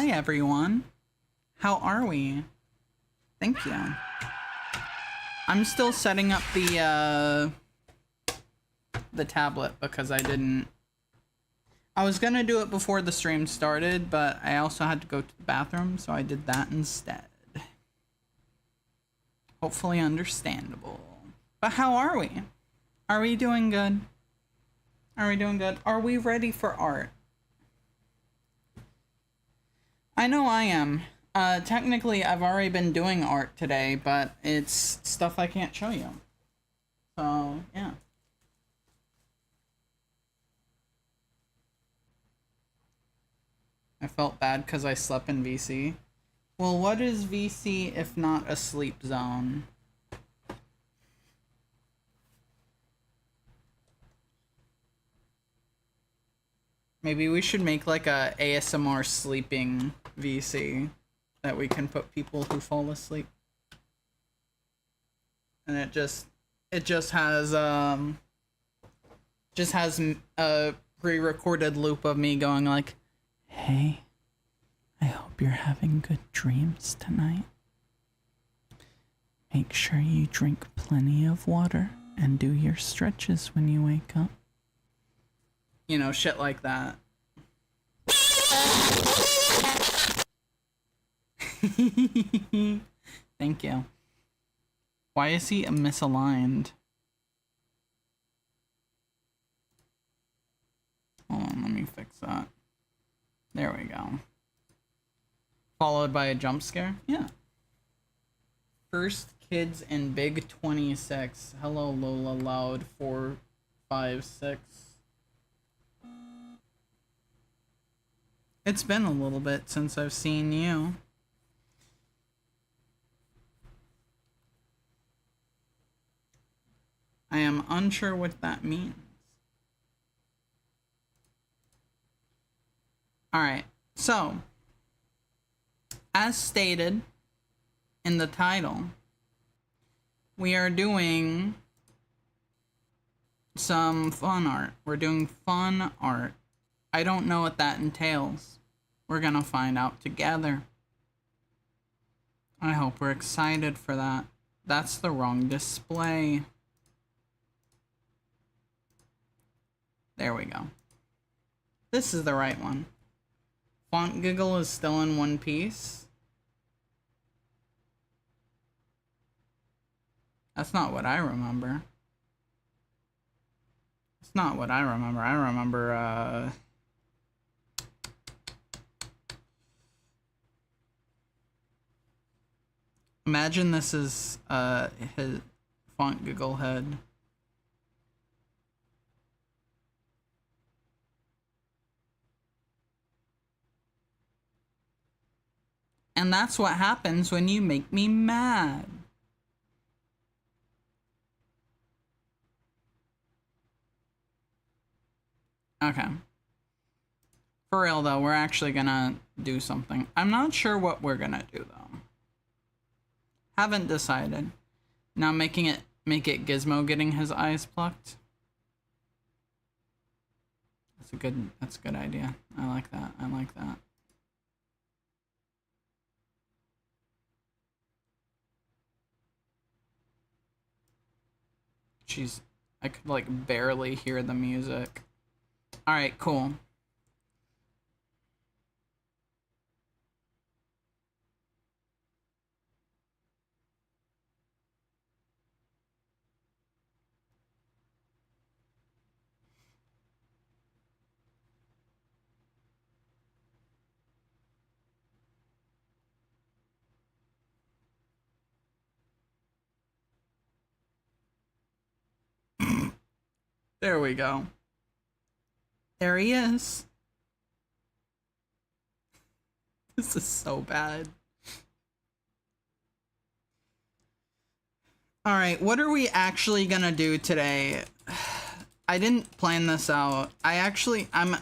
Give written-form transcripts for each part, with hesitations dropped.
Hi everyone. How are we? Thank you. I'm still setting up the tablet because I was gonna do it before the stream started, but I also had to go to the bathroom, so I did that instead. Hopefully understandable. But how are we? Are we doing good? Are we doing good? Are we ready for art? I know I am. Technically, I've already been doing art today, but it's stuff I can't show you. So, yeah. I felt bad because I slept in VC. Well, what is VC if not a sleep zone? Maybe we should make like a ASMR sleeping VC that we can put people who fall asleep. And it just has a pre-recorded loop of me going like, "Hey, I hope you're having good dreams tonight. Make sure you drink plenty of water and do your stretches when you wake up." You know, shit like that. Thank you. Why is he misaligned? Hold on, let me fix that. There we go. Followed by a jump scare? Yeah. First kids in Big 26. Hello, Lola Loud 456. It's been a little bit since I've seen you. I am unsure what that means. Alright, so, as stated in the title, we are doing some fun art. We're doing fun art. I don't know what that entails. We're gonna find out together. I hope we're excited for that. That's the wrong display. There we go. This is the right one. Font Giggle is still in one piece. That's not what I remember. It's not what I remember. I remember, imagine this is, his Font Giggle head. And that's what happens when you make me mad. Okay. For real though, we're actually gonna do something. I'm not sure what we're gonna do though. Haven't decided. Now make it Gizmo getting his eyes plucked. That's a good idea. I like that. I like that. Jeez, I could like barely hear the music. Alright, cool. There we go. There he is. This is so bad. Alright, what are we actually gonna do today? I didn't plan this out. As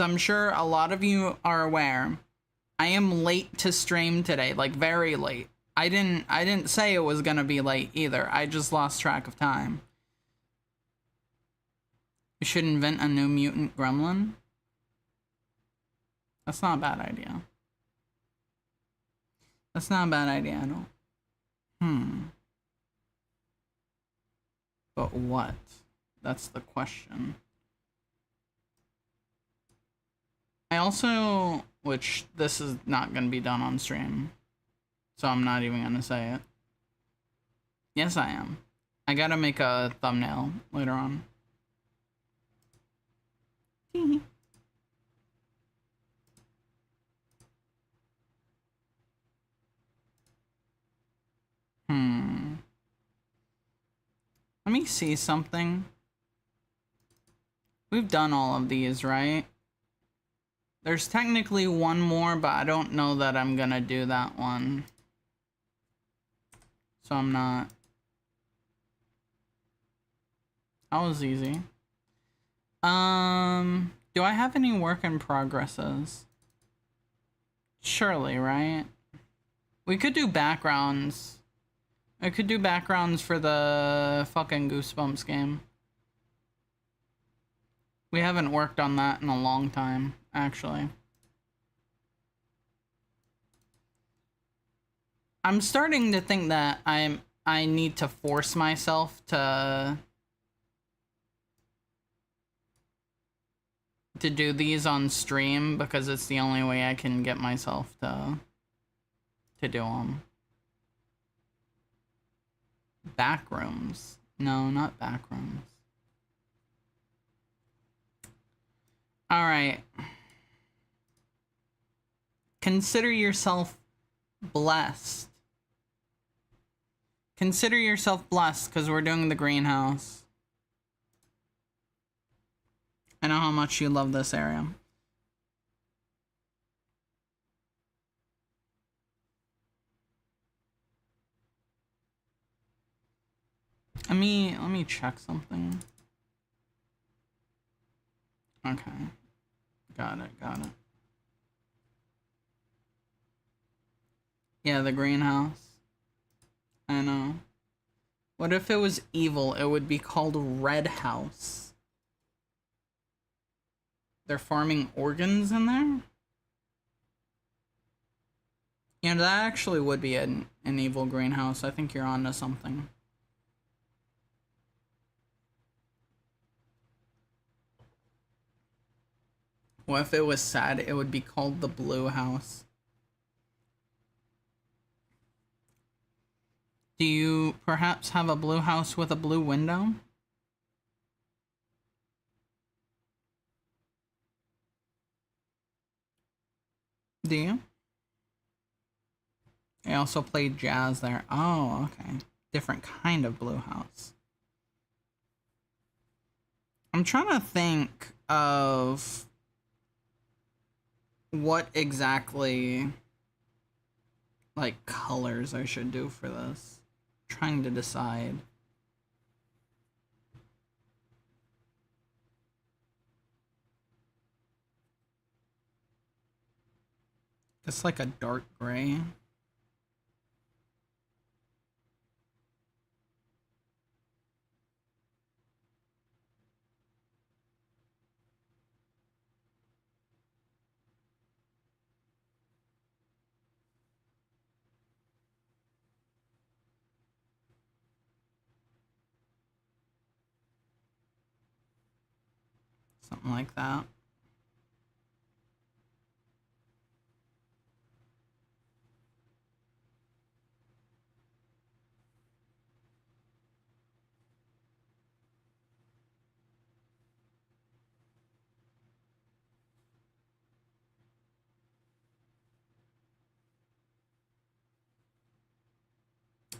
I'm sure a lot of you are aware, I am late to stream today, like very late. I didn't say it was gonna be late either. I just lost track of time. We should invent a new mutant gremlin. That's not a bad idea. That's not a bad idea at all. But what? That's the question. I also, which this is not going to be done on stream, so I'm not even going to say it. Yes, I am. I gotta make a thumbnail later on. Teehee. Let me see something. We've done all of these, right? There's technically one more, but I don't know that I'm gonna do that one. So I'm not. That was easy. Do I have any work in progresses? Surely, right? We could do backgrounds. I could do backgrounds for the fucking Goosebumps game. We haven't worked on that in a long time, actually. I'm starting to think that I need to force myself to do these on stream because it's the only way I can get myself to do them. Backrooms. No, not backrooms. Alright. Consider yourself blessed. Consider yourself blessed because we're doing the greenhouse. I know how much you love this area. Let me check something. Okay. Got it. Yeah, the greenhouse. I know. What if it was evil? It would be called Red House. They're farming organs in there? Yeah, that actually would be an evil greenhouse. I think you're onto something. What if it was sad? It would be called the Blue House. Do you perhaps have a blue house with a blue window? Do you? I also played jazz there. Oh, okay. Different kind of blue house. I'm trying to think of what exactly like colors I should do for this. I'm trying to decide. It's like a dark gray. Something like that.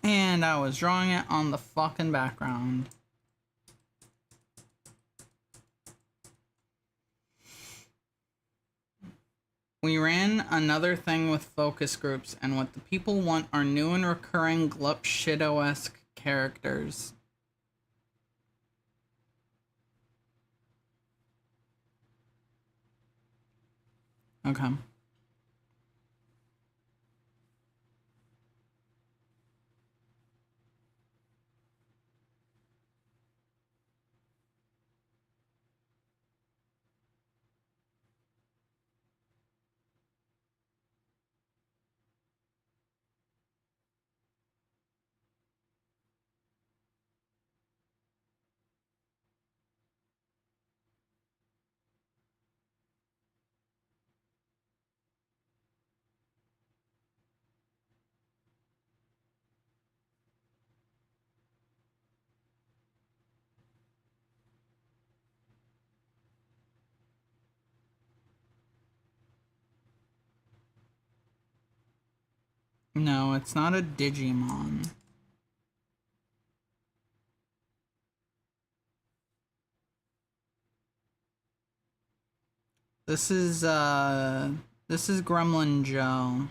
And I was drawing it on the fucking background. We ran another thing with focus groups, and what the people want are new and recurring Glup Shido-esque characters. Okay. No, it's not a Digimon. This is Gremlin Joe.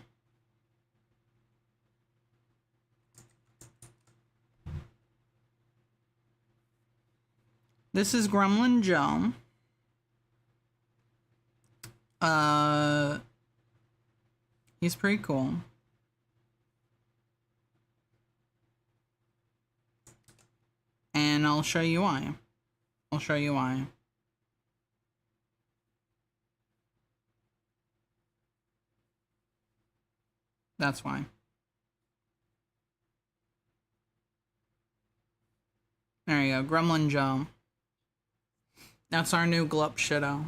This is Gremlin Joe. He's pretty cool. And I'll show you why. I'll show you why. That's why. There you go, Gremlin Joe. That's our new Glup Shido.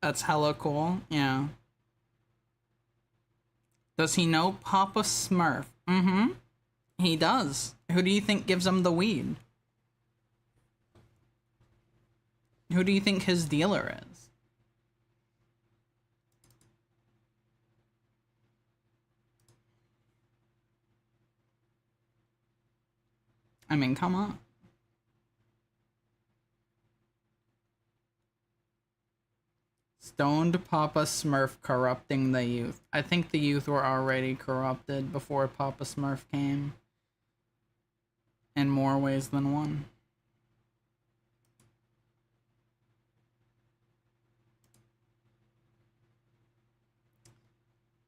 That's hella cool, yeah. Does he know Papa Smurf? Mm-hmm. He does. Who do you think gives him the weed? Who do you think his dealer is? I mean, come on. Stoned Papa Smurf corrupting the youth. I think the youth were already corrupted before Papa Smurf came. In more ways than one.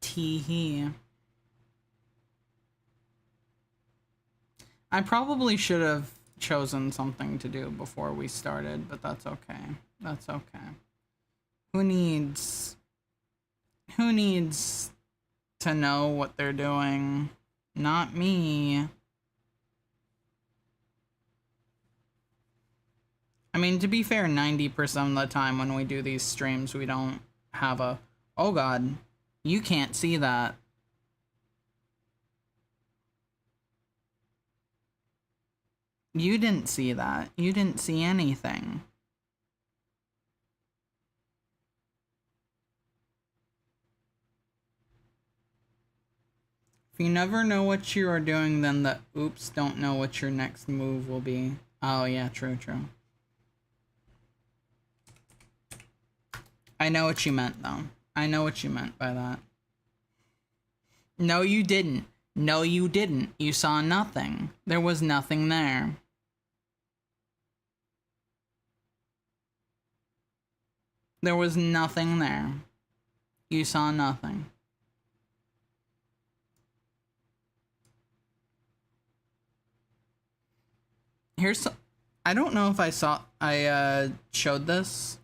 Teehee. I probably should have chosen something to do before we started, but that's okay. That's okay. Who needs to know what they're doing? Not me. I mean, to be fair, 90% of the time when we do these streams, we don't have a, oh god, you can't see that. You didn't see that. You didn't see anything. If you never know what you are doing, then the oops don't know what your next move will be. Oh yeah, true, true. I know what you meant, though. I know what you meant by that. No, you didn't. No, you didn't. You saw nothing. There was nothing there. There was nothing there. You saw nothing. Here's some, I don't know if I showed this.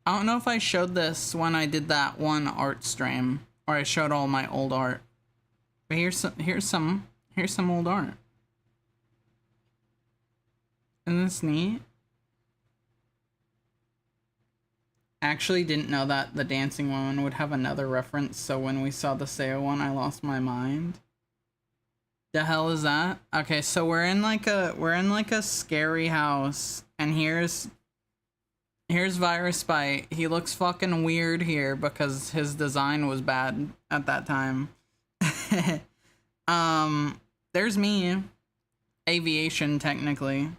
I don't know if I showed this when I did that one art stream, or I showed all my old art. But here's some old art. Isn't this neat? Actually didn't know that the dancing woman would have another reference, so when we saw the Seo one, I lost my mind. The hell is that? Okay, so we're in like a scary house, and here's Virus Bite. He looks fucking weird here because his design was bad at that time. There's me. Aviation, technically.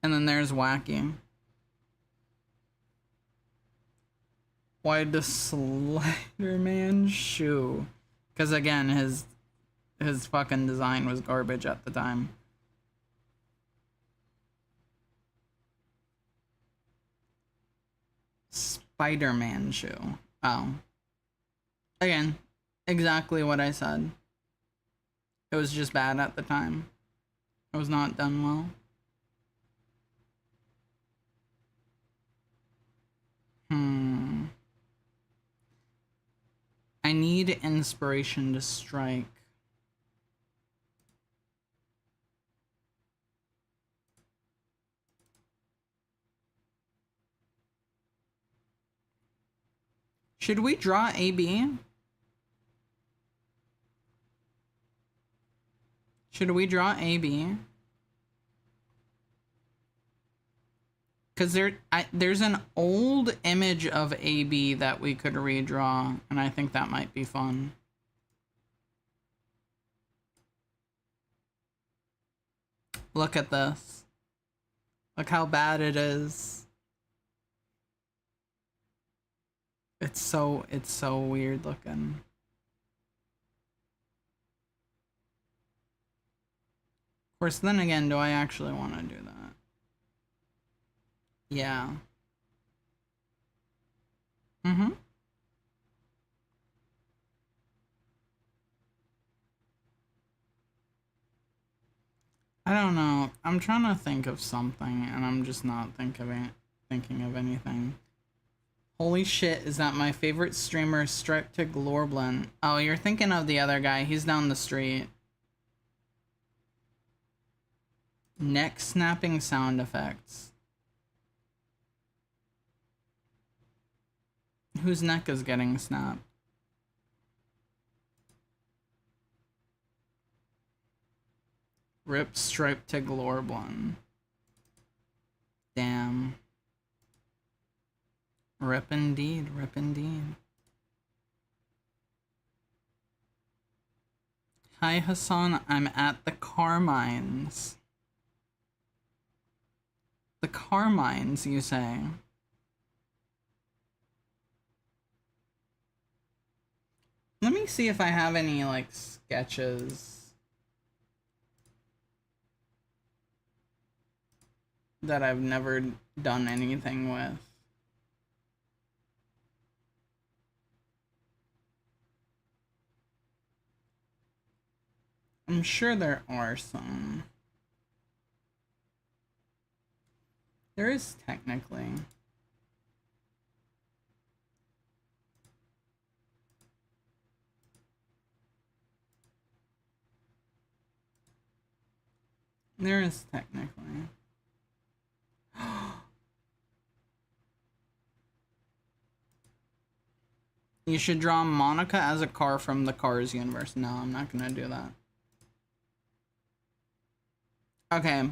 And then there's Wacky. Why the Slider-Man shoe? Because again, his fucking design was garbage at the time. Spider-Man shoe. Oh. Again, exactly what I said. It was just bad at the time. It was not done well. I need inspiration to strike. Should we draw AB? Should we draw AB? Because there's an old image of AB that we could redraw, and I think that might be fun. Look at this. Look how bad it is. It's so weird looking. Of course, then again, do I actually want to do that? Yeah. Mm-hmm. I don't know. I'm trying to think of something, and I'm just not thinking of anything. Holy shit, is that my favorite streamer, Stripe to Glorblin? Oh, you're thinking of the other guy. He's down the street. Neck snapping sound effects. Whose neck is getting snapped? Rip Stripe to Glorblin. Damn. Rip indeed, rip indeed. Hi Hassan, I'm at the Carmines. The Carmines, you say? Let me see if I have any, like, sketches that I've never done anything with. I'm sure there are some. There is technically. There is technically. You should draw Monica as a car from the Cars universe. No, I'm not gonna do that. Okay.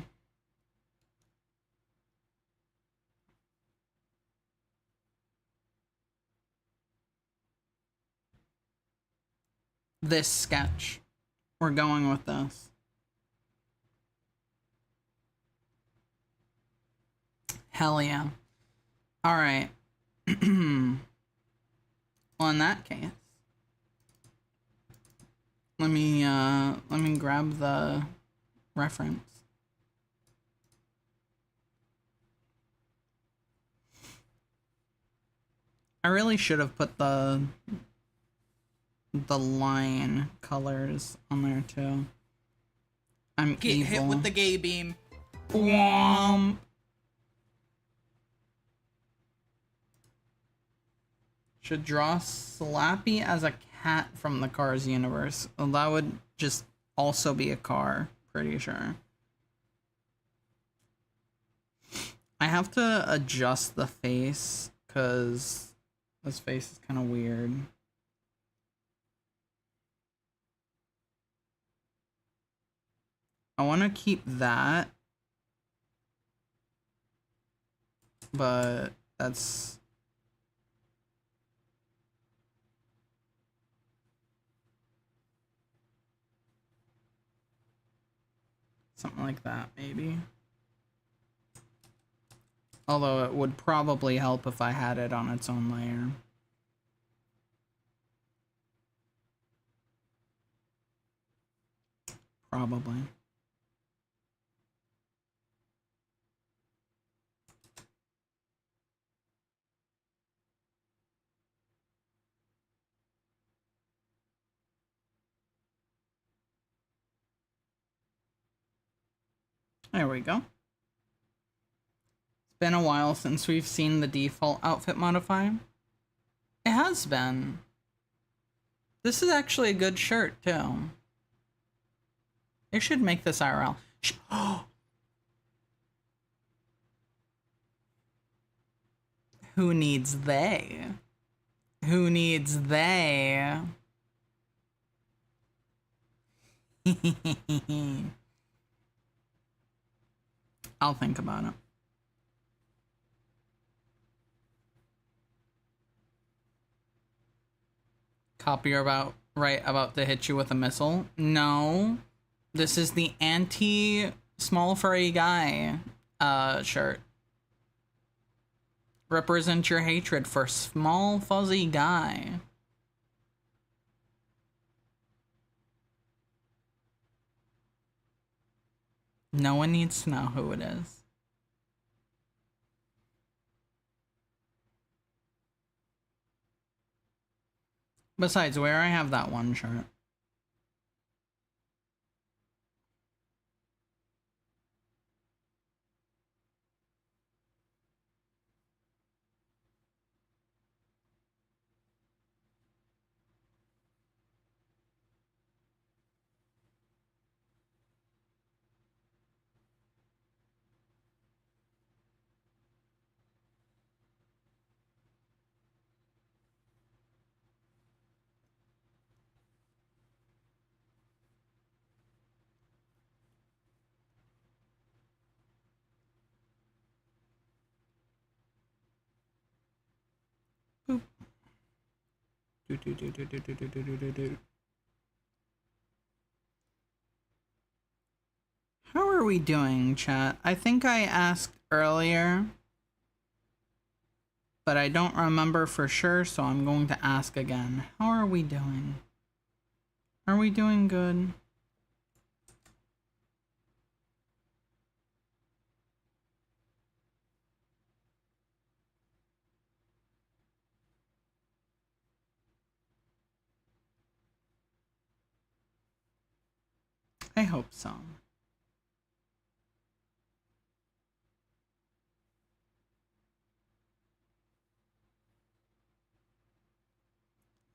This sketch. We're going with this. Hell yeah. Alright. Well, in that case, let me grab the reference. I really should have put the line colors on there too. I'm Get evil. hit with the gay beam. Womp. Should draw Slappy as a cat from the Cars universe. Well, that would just also be a car, pretty sure. I have to adjust the face because this face is kind of weird. I want to keep that, but that's something like that, maybe. Although it would probably help if I had it on its own layer. Probably. There we go. It's been a while since we've seen the default outfit modifier. It has been. This is actually a good shirt, too. They should make this IRL. Who needs they? Who needs they? I'll think about it. Copy about to hit you with a missile? No. This is the anti-small furry guy shirt. Represent your hatred for small fuzzy guy. No one needs to know who it is. Besides, where I have that one shirt. Boop. How are we doing, chat? I think I asked earlier, but I don't remember for sure, so I'm going to ask again. How are we doing? Are we doing good? I hope so.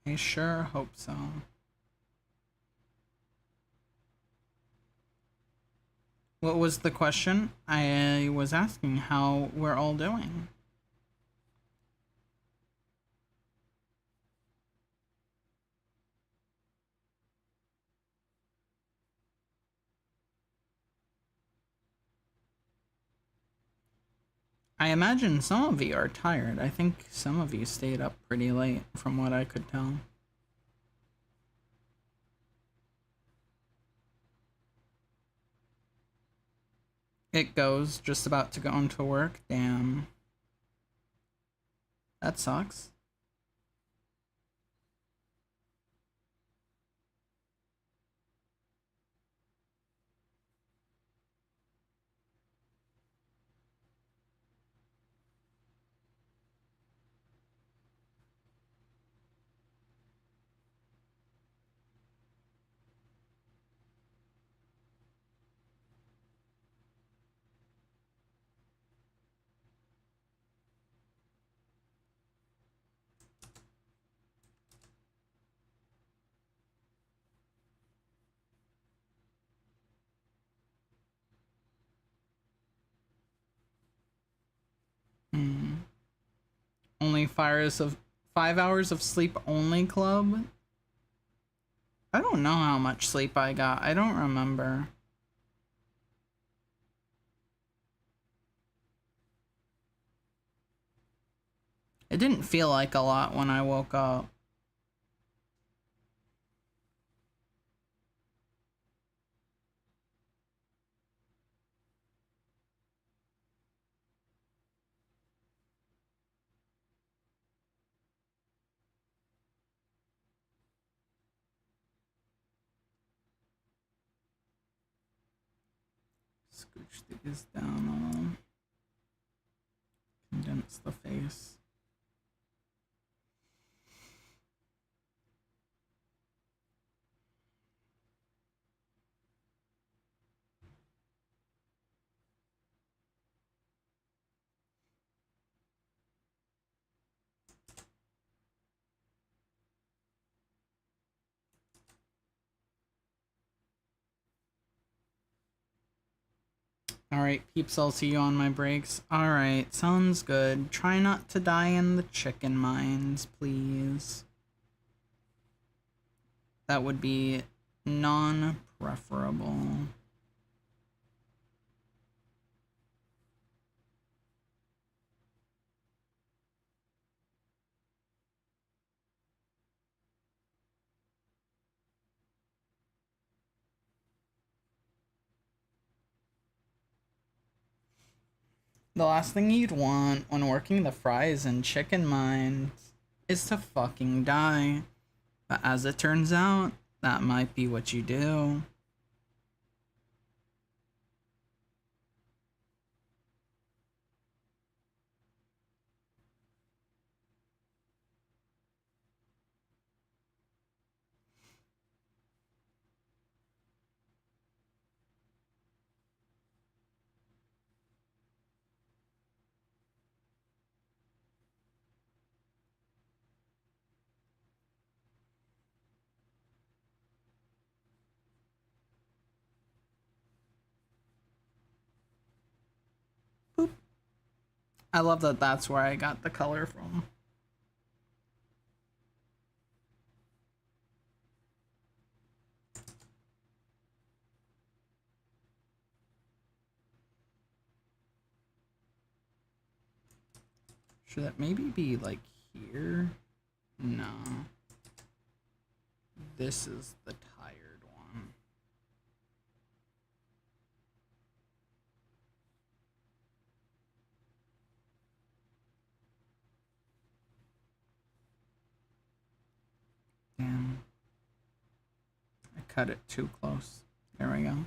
I sure hope so. What was the question? I was asking how we're all doing. I imagine some of you are tired. I think some of you stayed up pretty late from what I could tell. It goes, just about to go into work. Damn. That sucks. Only 5 hours of sleep only club? I don't know how much sleep I got. I don't remember. It didn't feel like a lot when I woke up. Scooch these down a little. Condense the face. Alright, peeps, I'll see you on my breaks. Alright, sounds good. Try not to die in the chicken mines, please. That would be non-preferable. The last thing you'd want when working the fries in chicken mines is to fucking die. But as it turns out, that might be what you do. Boop. I love that that's where I got the color from. Should that maybe be like here? No. This is the tired one. Damn. I cut it too close. There we go.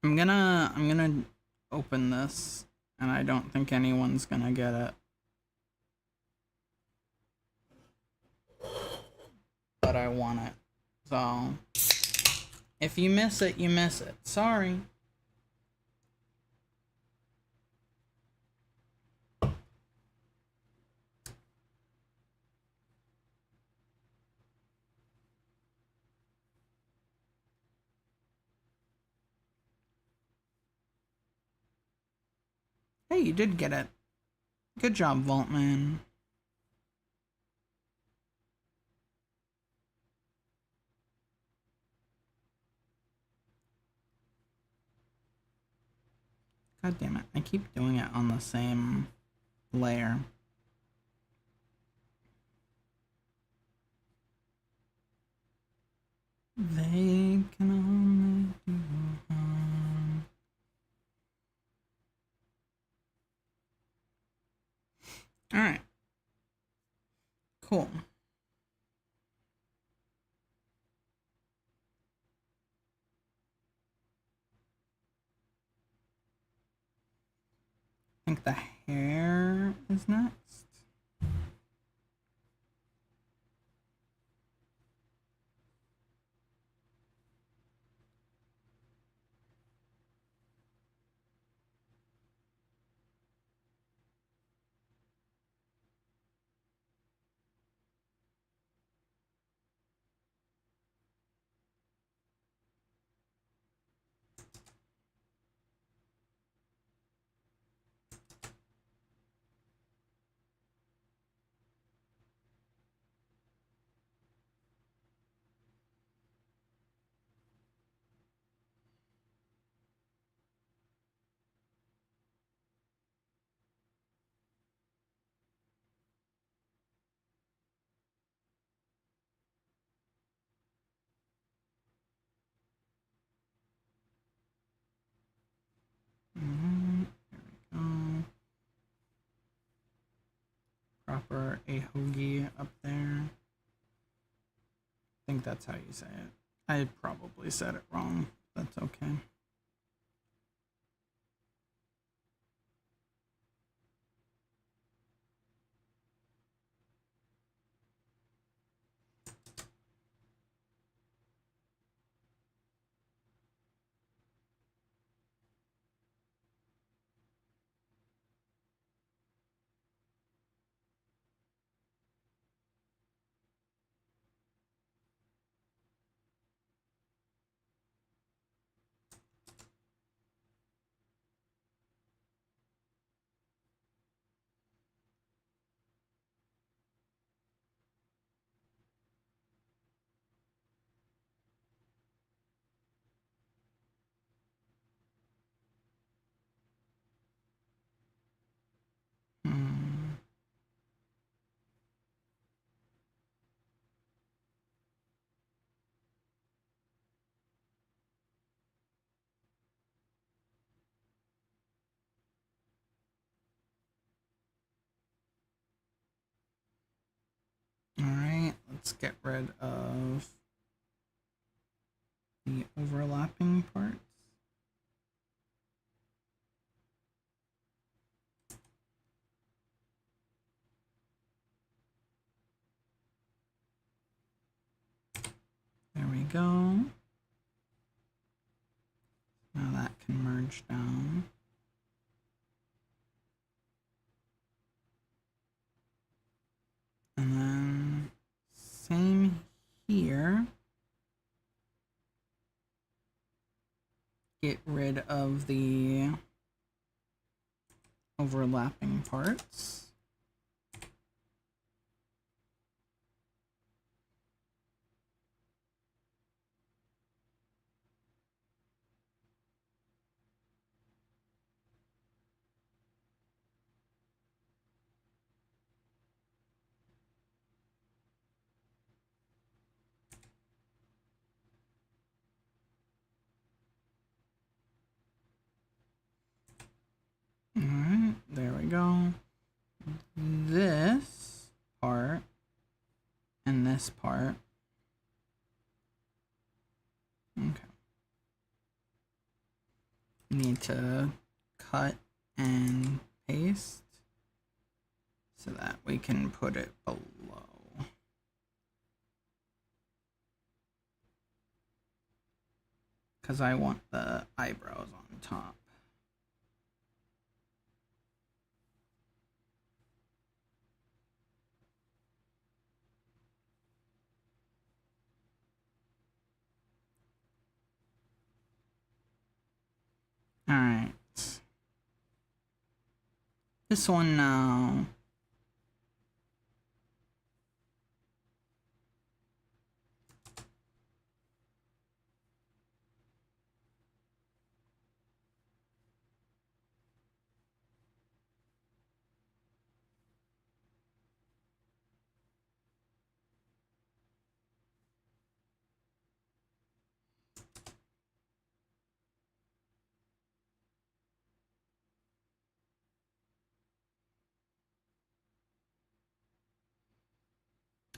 I'm gonna open this, and I don't think anyone's gonna get it. But I want it. So if you miss it, you miss it. Sorry. Hey, you did get it. Good job, Vaultman. God damn it. I keep doing it on the same layer. They can only do harm. Alright. Cool. I think the hair is next. There we go. Proper teeheehee up there. I think that's how you say it. I probably said it wrong. That's okay. let's get rid of the overlapping parts. There we go. Now that can merge down. And then same here. Get rid of the overlapping parts. Alright, there we go. This part and this part. Okay. Need to cut and paste so that we can put it below. Because I want the eyebrows on top. Alright. This one now.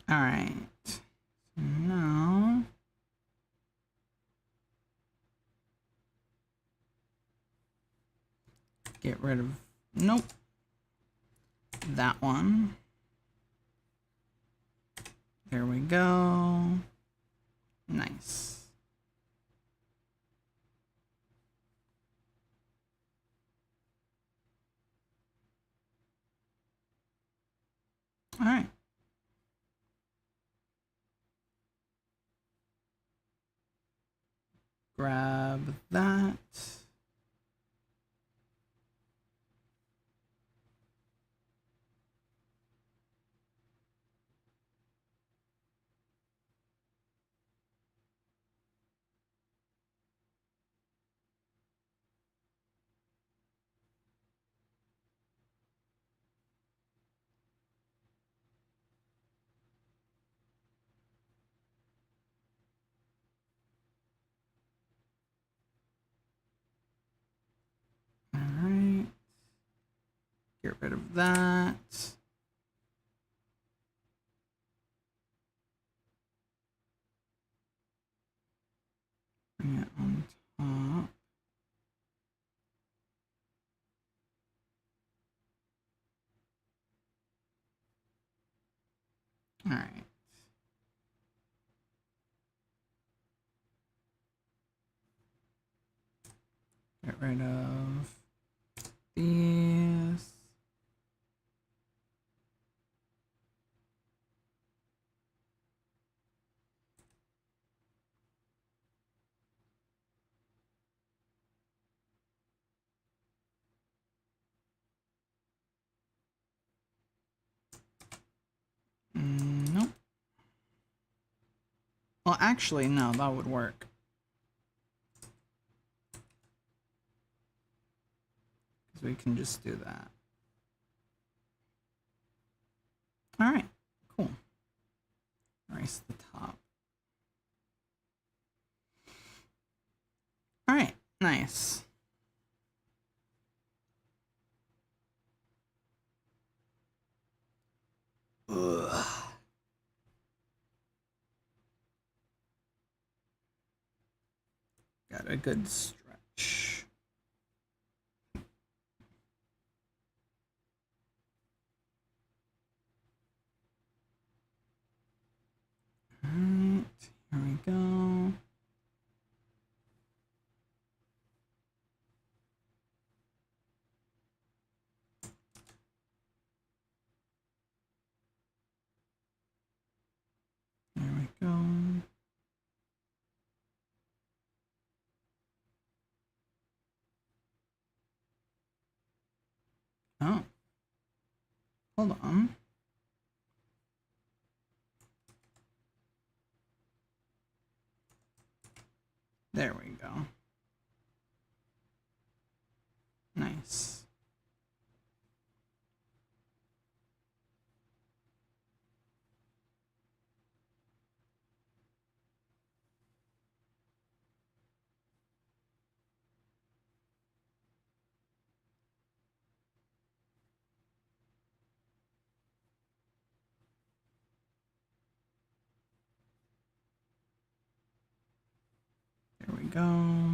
Alright. Now get rid of, nope, that one. There we go. Nice. All right. Grab that. All right. Get rid of that. Bring it on top. All right. Get rid of these. Nope. Well, actually, no, that would work. Because we can just do that. All right, cool. Erase the top. All right, nice. Ugh. Got a good stretch. Alright, here we go. There we go. Oh. Hold on. There we go. Nice. There we go.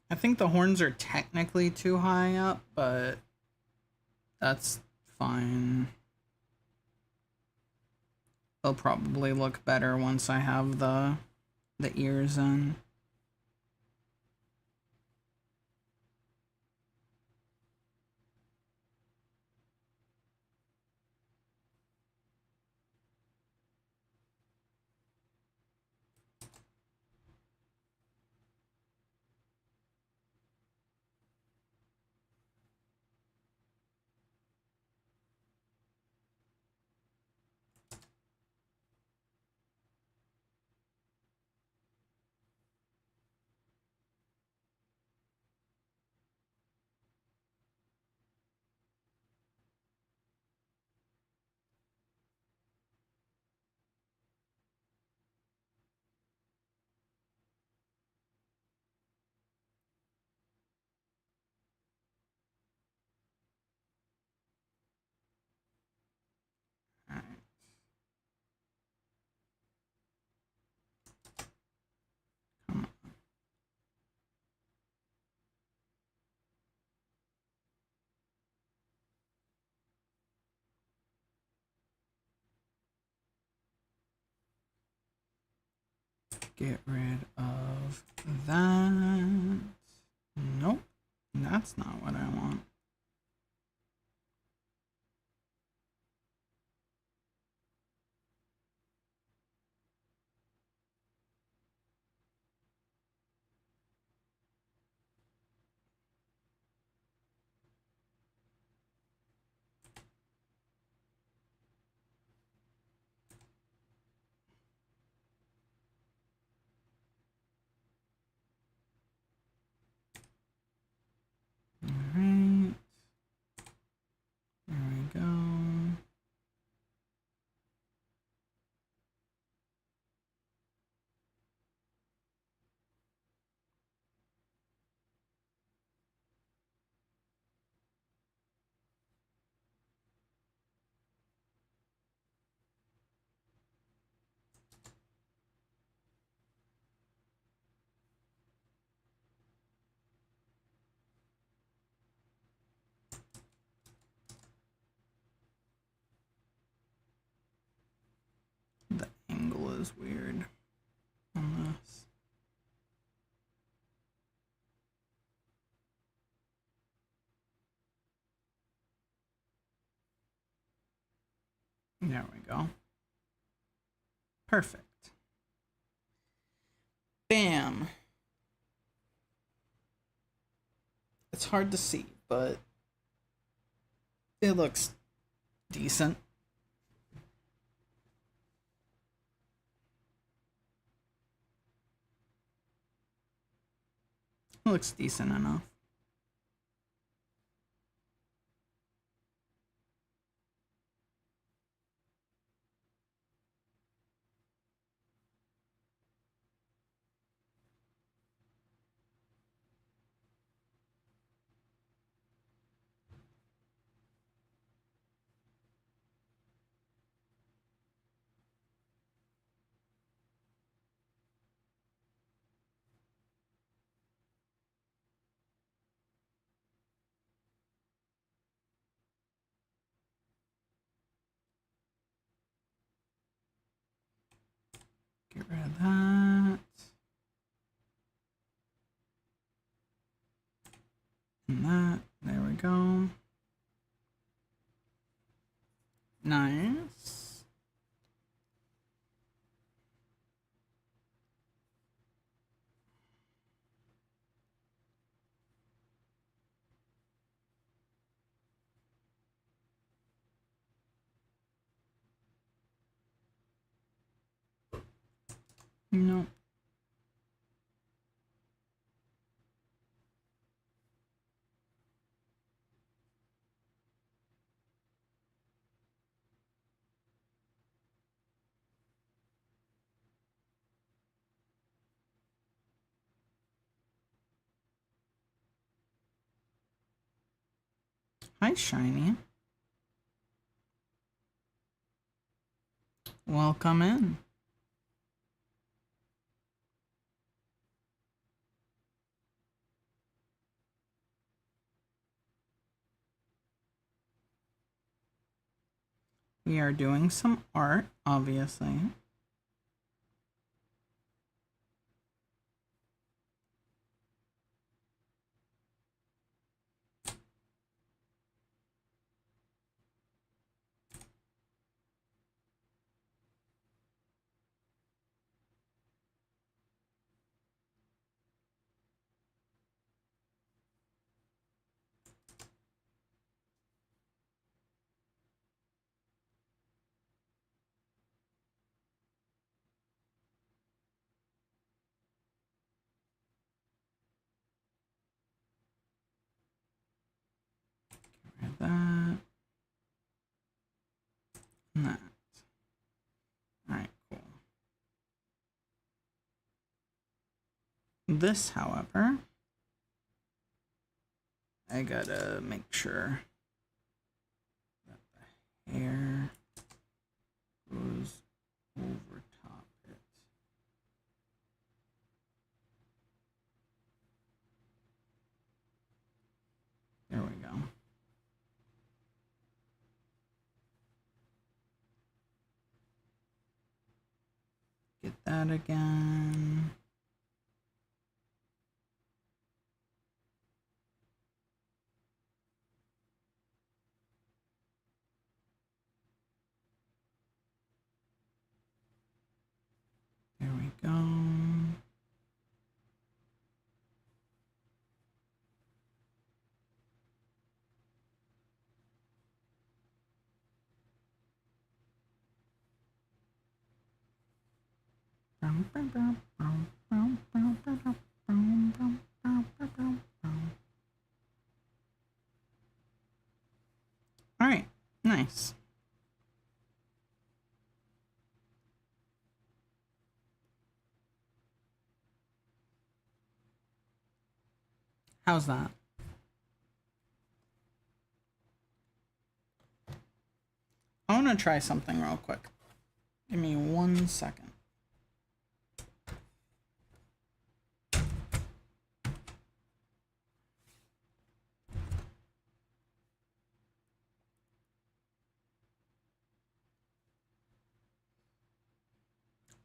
I think the horns are technically too high up, but that's fine. They'll probably look better once I have the ears in. Get rid of that. Nope, that's not what I want. Alright. There we go. The angle is weird on this. There we go. Perfect. Bam. It's hard to see, but it looks decent. It looks decent enough. No. Hi, Shiny. Welcome in. We are doing some art, obviously. That. And that. Alright, cool. This, however, I gotta make sure that the hair goes over top it. There we go. Get that again. There we go. All right, nice. How's that? I want to try something real quick. Give me 1 second.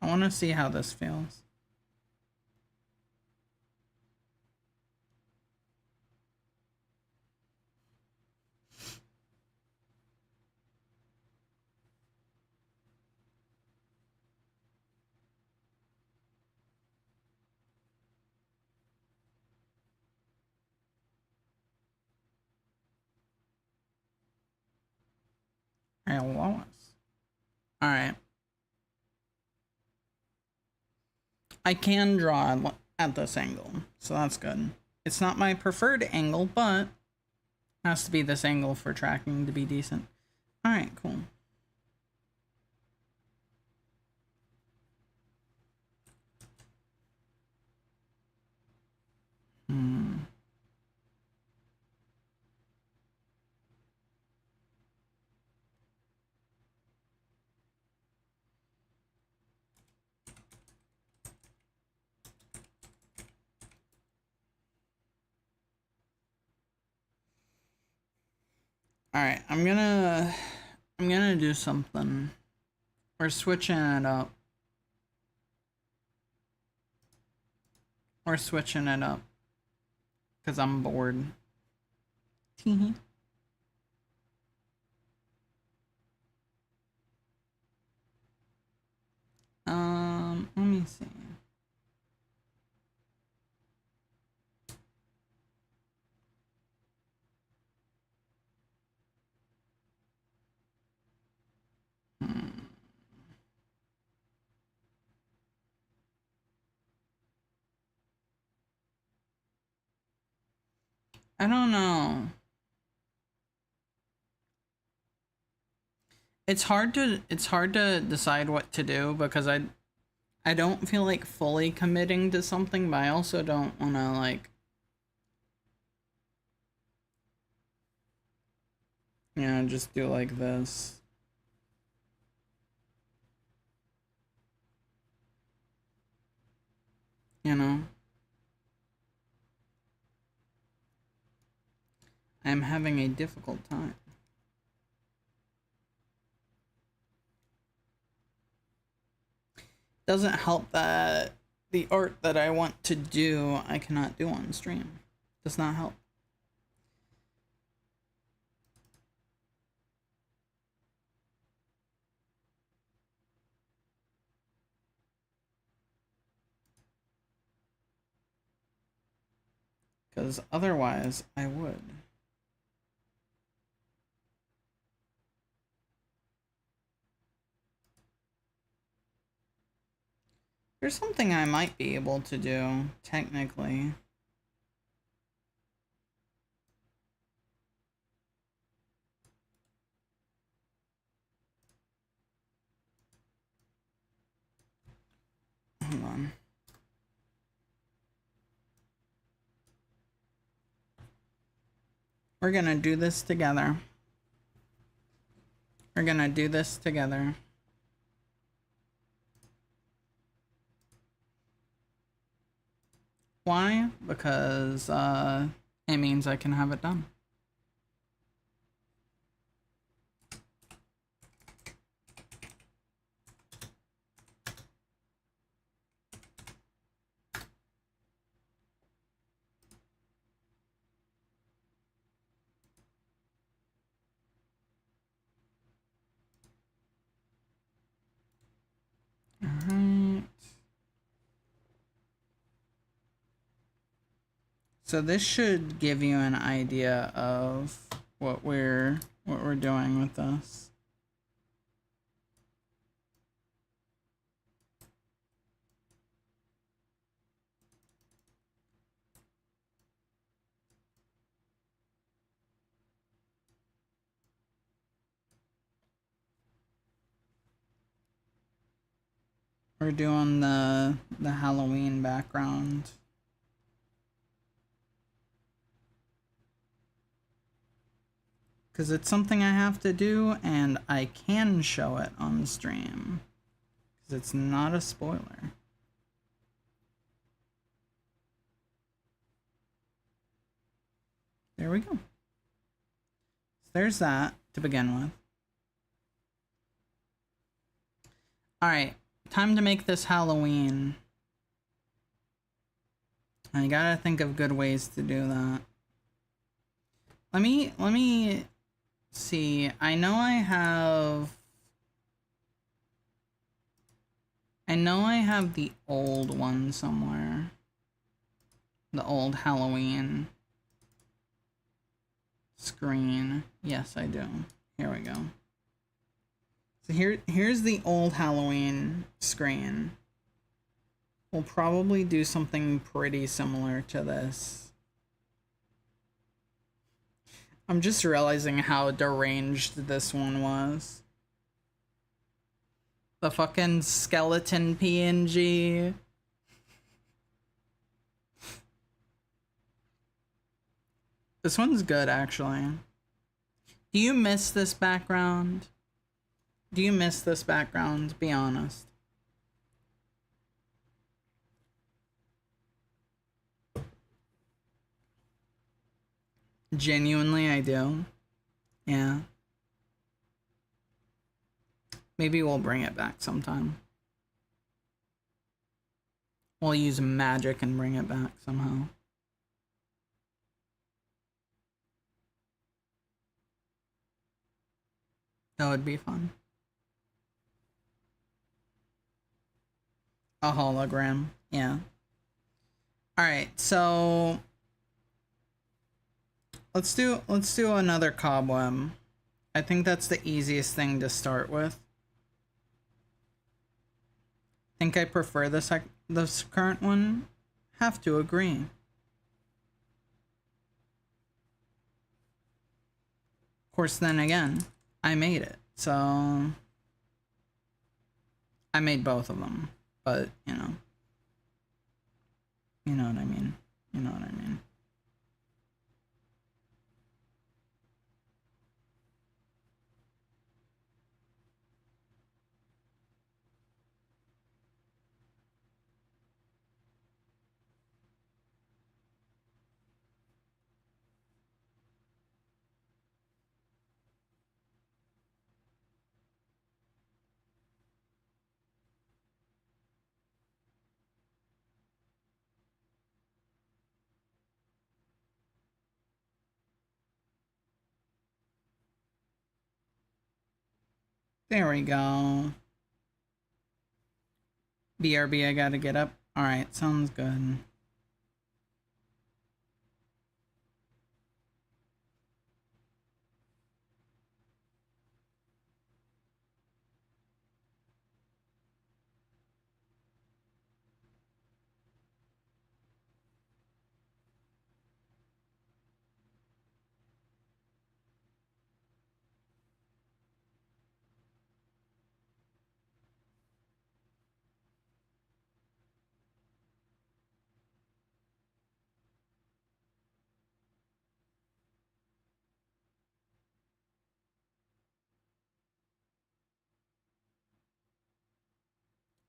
I want to see how this feels. All right, Lois. All right. I can draw at this angle, so that's good. It's not my preferred angle, but it has to be this angle for tracking to be decent. All right, cool. All right, I'm gonna do something. We're switching it up. We're switching it up because I'm bored. Teehee. Let me see. I don't know. It's hard to decide what to do because I don't feel like fully committing to something, but I also don't want to like, you know, just do like this. You know? I'm having a difficult time. Doesn't help that the art that I want to do, I cannot do on stream. Does not help. Because otherwise, I would. There's something I might be able to do, technically. Hold on. We're gonna do this together. We're gonna do this together. Why? Because it means I can have it done. Alright. So this should give you an idea of what we're doing with this. We're doing the Halloween background. Because it's something I have to do, and I can show it on stream. Because it's not a spoiler. There we go. So there's that to begin with. Alright, time to make this Halloween. I gotta think of good ways to do that. Let me see. I know I have the old one somewhere. The old Halloween screen. Yes, I do. Here we go. So here's the old Halloween screen. We'll probably do something pretty similar to this. I'm just realizing how deranged this one was. The fucking skeleton PNG. This one's good, actually. Do you miss this background? Do you miss this background? Be honest. Genuinely, I do. Yeah. Maybe we'll bring it back sometime. We'll use magic and bring it back somehow. That would be fun. A hologram, yeah. Alright, so let's do another cobweb. I think that's the easiest thing to start with. Think I prefer this current one? Have to agree. course, then again, I made it. So I made both of them. But, you know. You know what I mean. You know what I mean. There we go. BRB, I gotta get up. Alright, sounds good.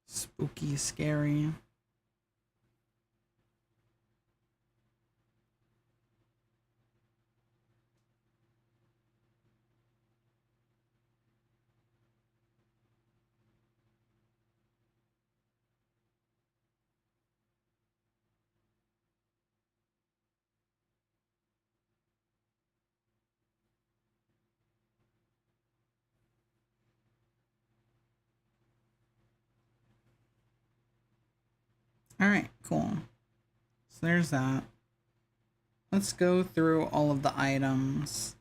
Spooky, scary. Alright, cool. So there's that. Let's go through all of the items.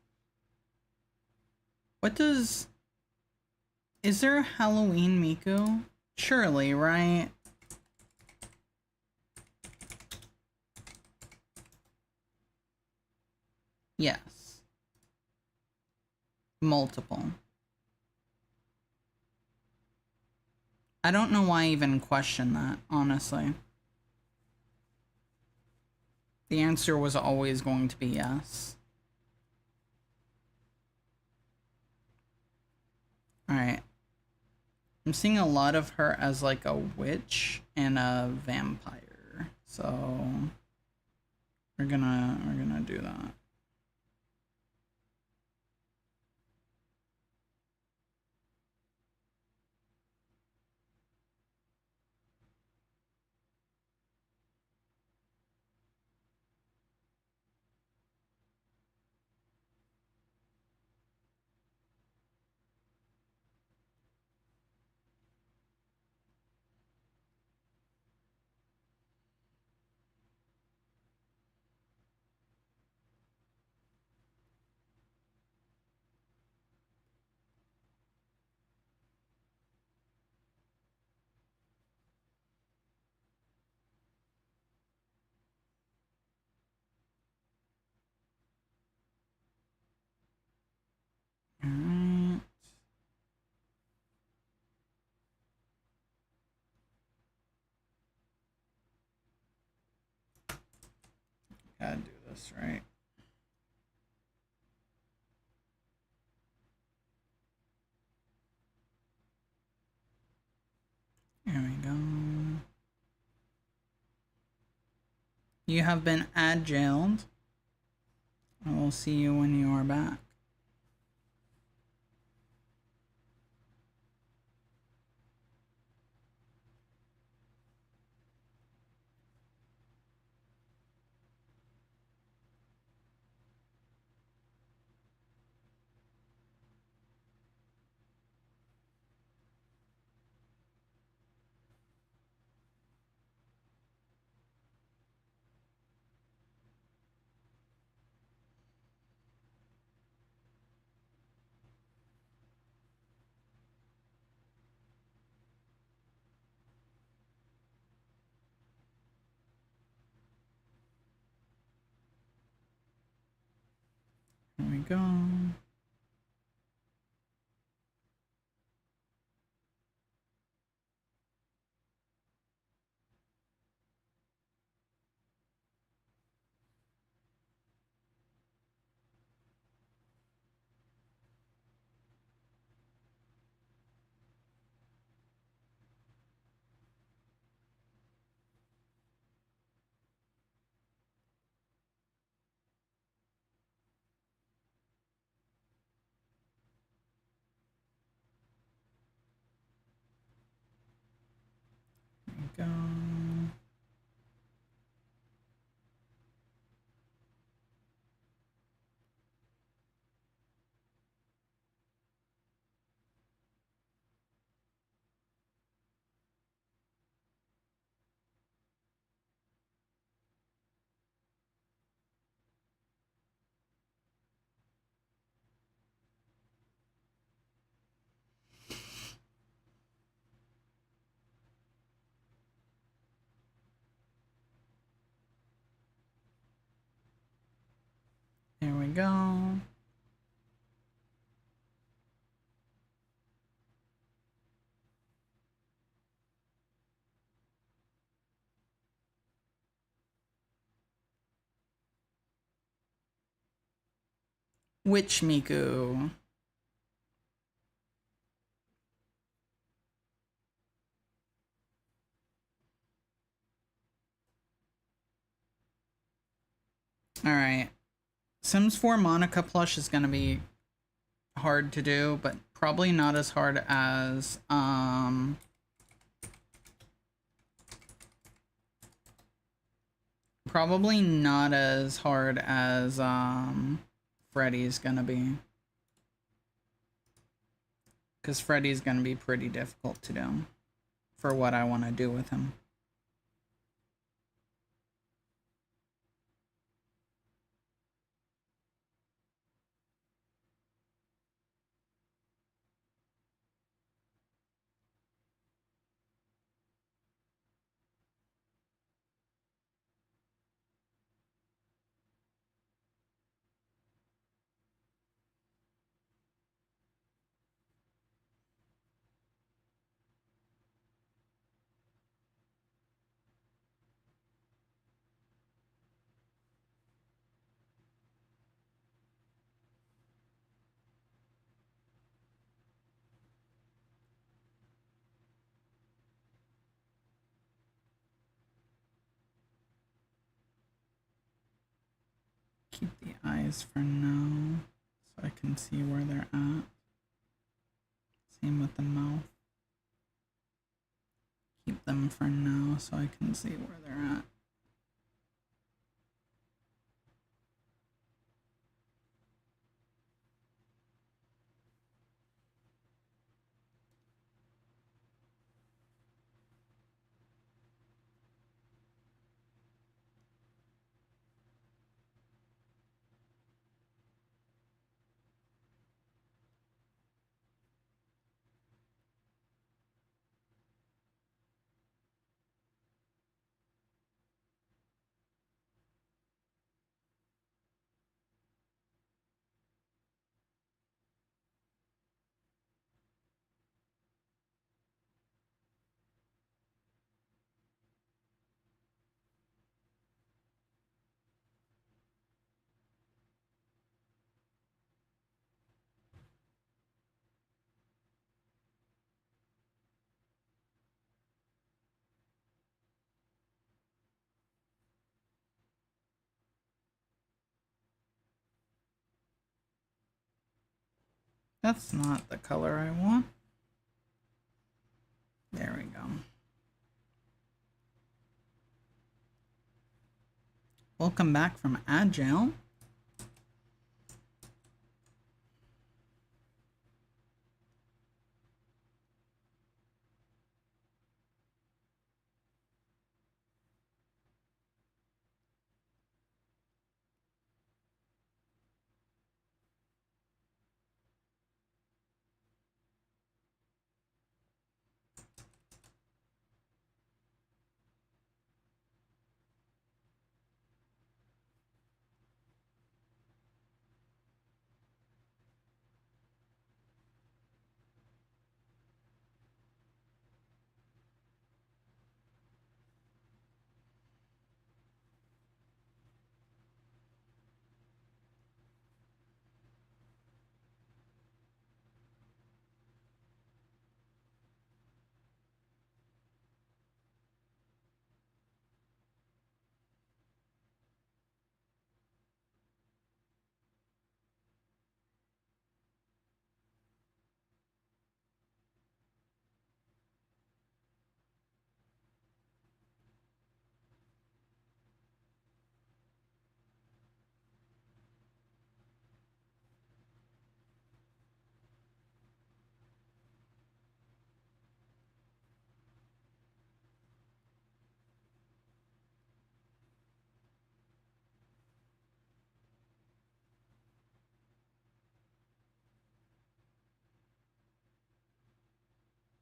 What does... Is there a Halloween Miku? Surely, right? Yes. Multiple. I don't know why I even question that, honestly. The answer was always going to be yes. Alright. I'm seeing a lot of her as like a witch and a vampire. So we're gonna do that. Alright. Gotta do this right. There we go. You have been ad-jailed. I will see you when you are back. Here we go. go. Witch Miku. Alright. Sims 4 Monica plush is gonna be hard to do, but probably not as hard as probably not as hard as Freddy's gonna be. Because Freddy's gonna be pretty difficult to do for what I want to do with him. Keep the eyes for now, so I can see where they're at. Same with the mouth. Keep them for now, so I can see where they're at. That's not the color I want. There we go. Welcome back from Agile.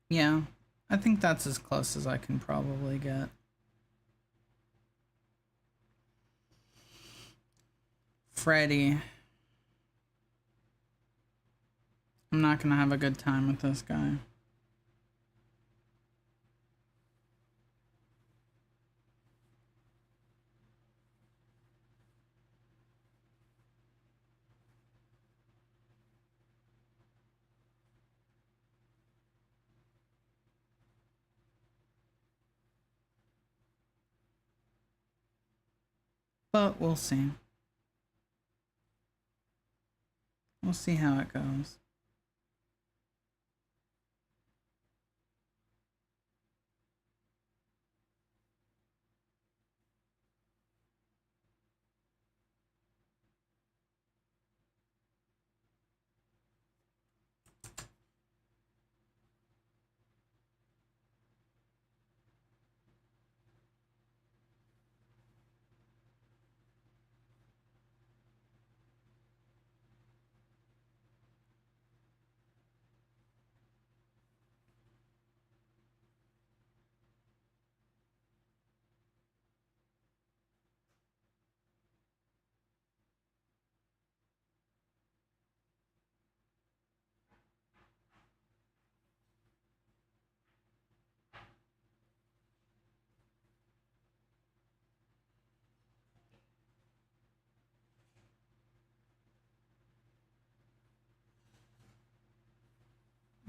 Yeah, I think that's as close as I can probably get. Freddy. I'm not gonna have a good time with this guy. But we'll see. We'll see how it goes.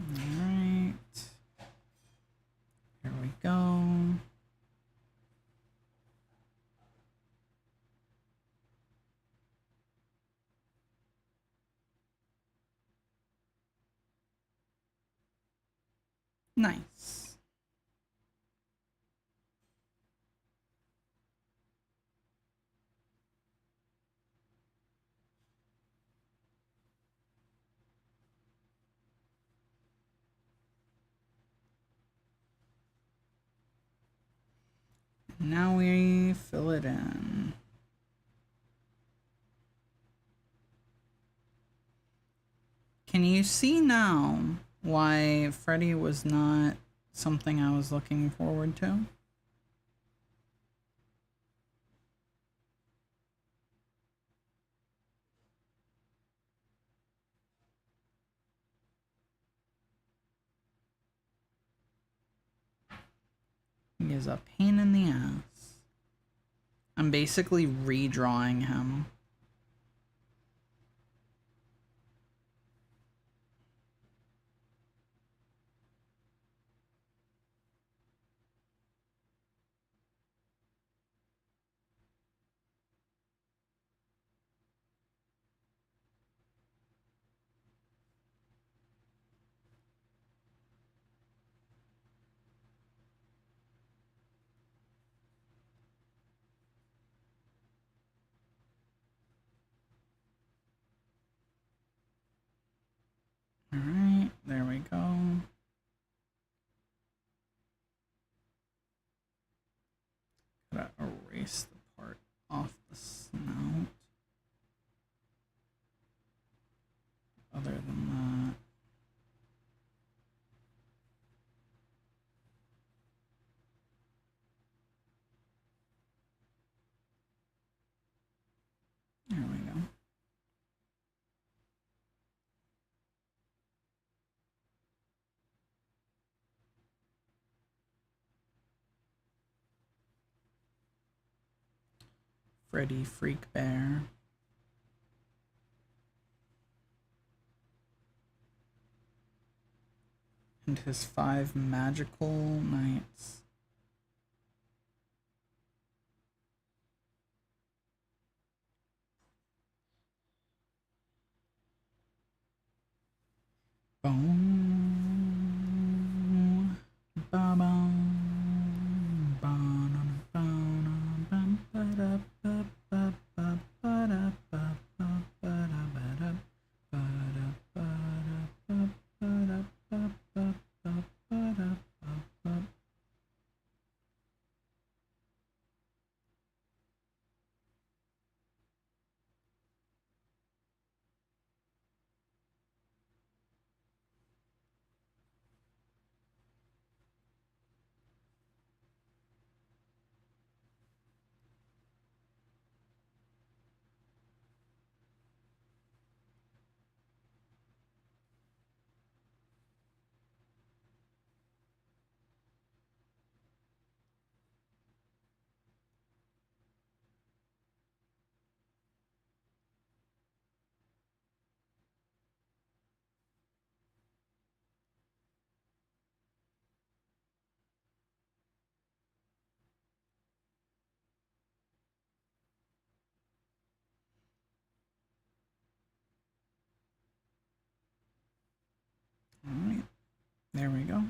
Alright. Here we go. Nice. Now we fill it in. Can you see now why Freddy was not something I was looking forward to? He is a pain in the ass. I'm basically redrawing him. Alright, there we go. Gotta erase the part off the snout. Other than that. There we go. Freddy Freak Bear. And his 5 magical knights. Boom. Ba-bum. There we go.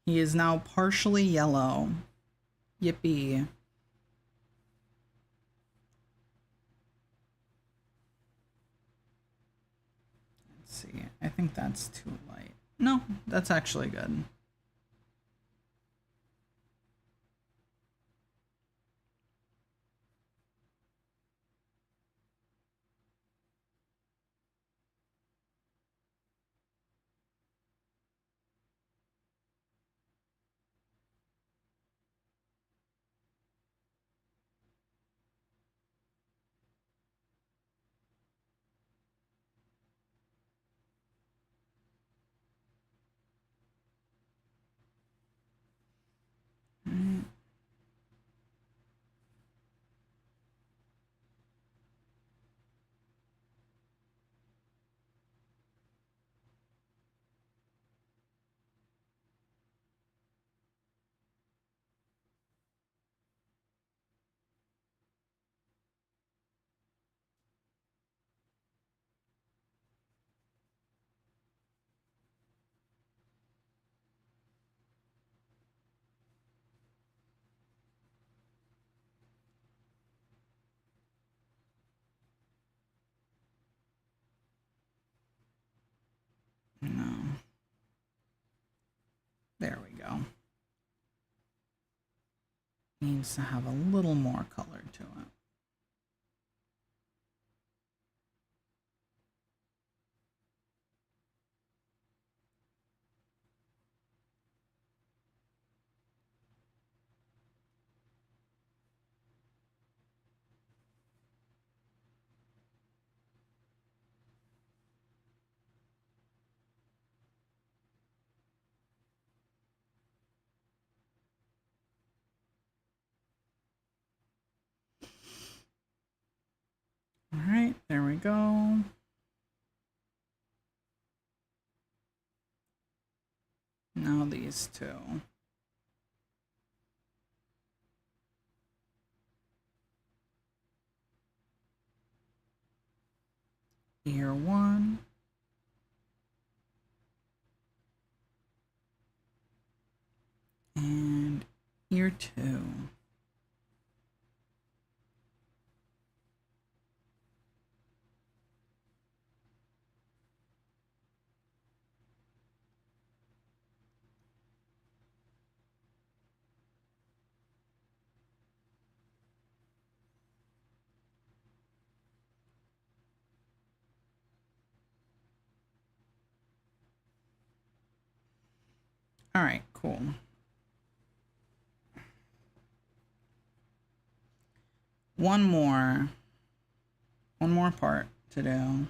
He is now partially yellow. Yippee. Let's see. I think that's too light. No, that's actually good. No. There we go. Needs to have a little more color to it. All right, there we go. Now these two. Ear one. And ear two. All right, cool. One more part to do.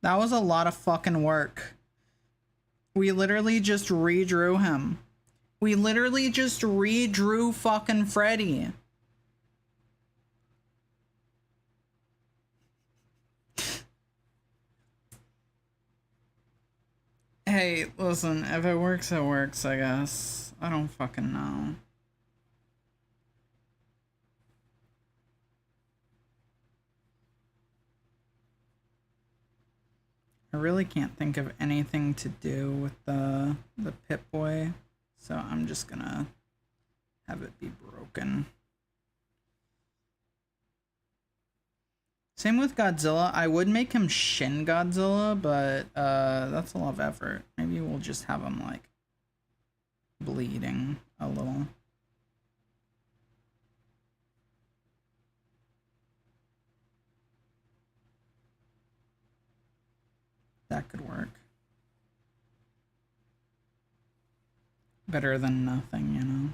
That was a lot of fucking work. We literally just redrew him. We literally just redrew fucking Freddy. Hey, listen, if it works, it works, I guess. I don't fucking know. I really can't think of anything to do with the Pip-Boy, so I'm just gonna have it be broken. Same with Godzilla. I would make him Shin Godzilla, but that's a lot of effort. Maybe we'll just have him like bleeding a little. That could work. Better than nothing, you know?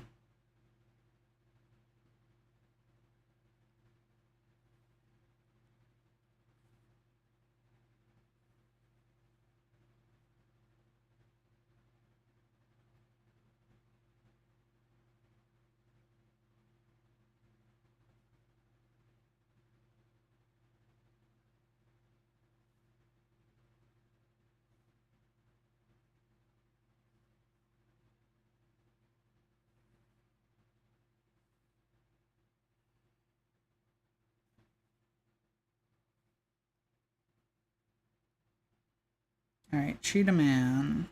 Alright, Cheetah Man.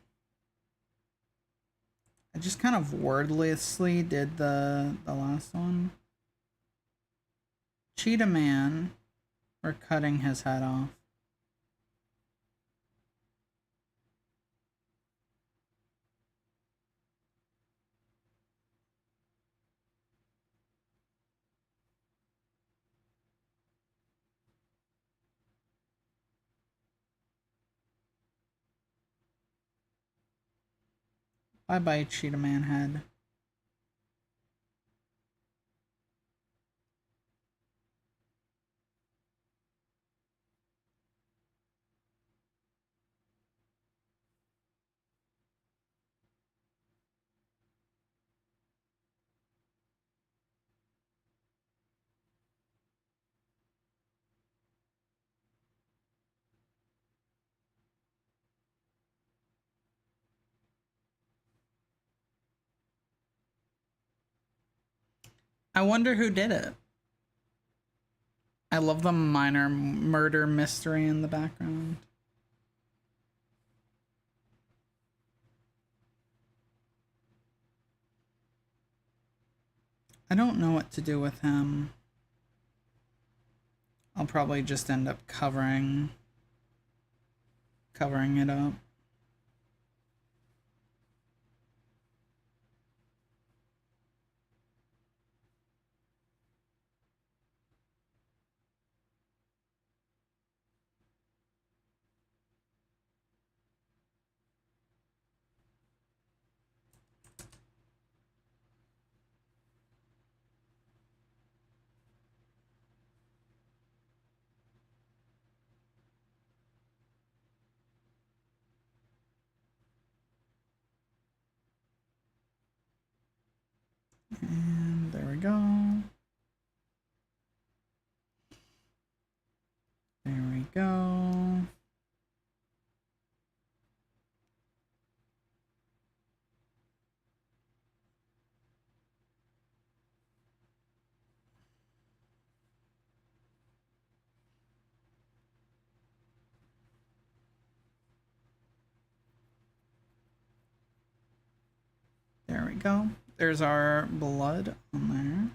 I just kind of wordlessly did the last one. Cheetah Man. We're cutting his head off. Bye-bye, Cheetah Man head. I wonder who did it. I love the minor murder mystery in the background. I don't know what to do with him. I'll probably just end up covering it up. And there we go. There we go. There we go. There's our blood on there.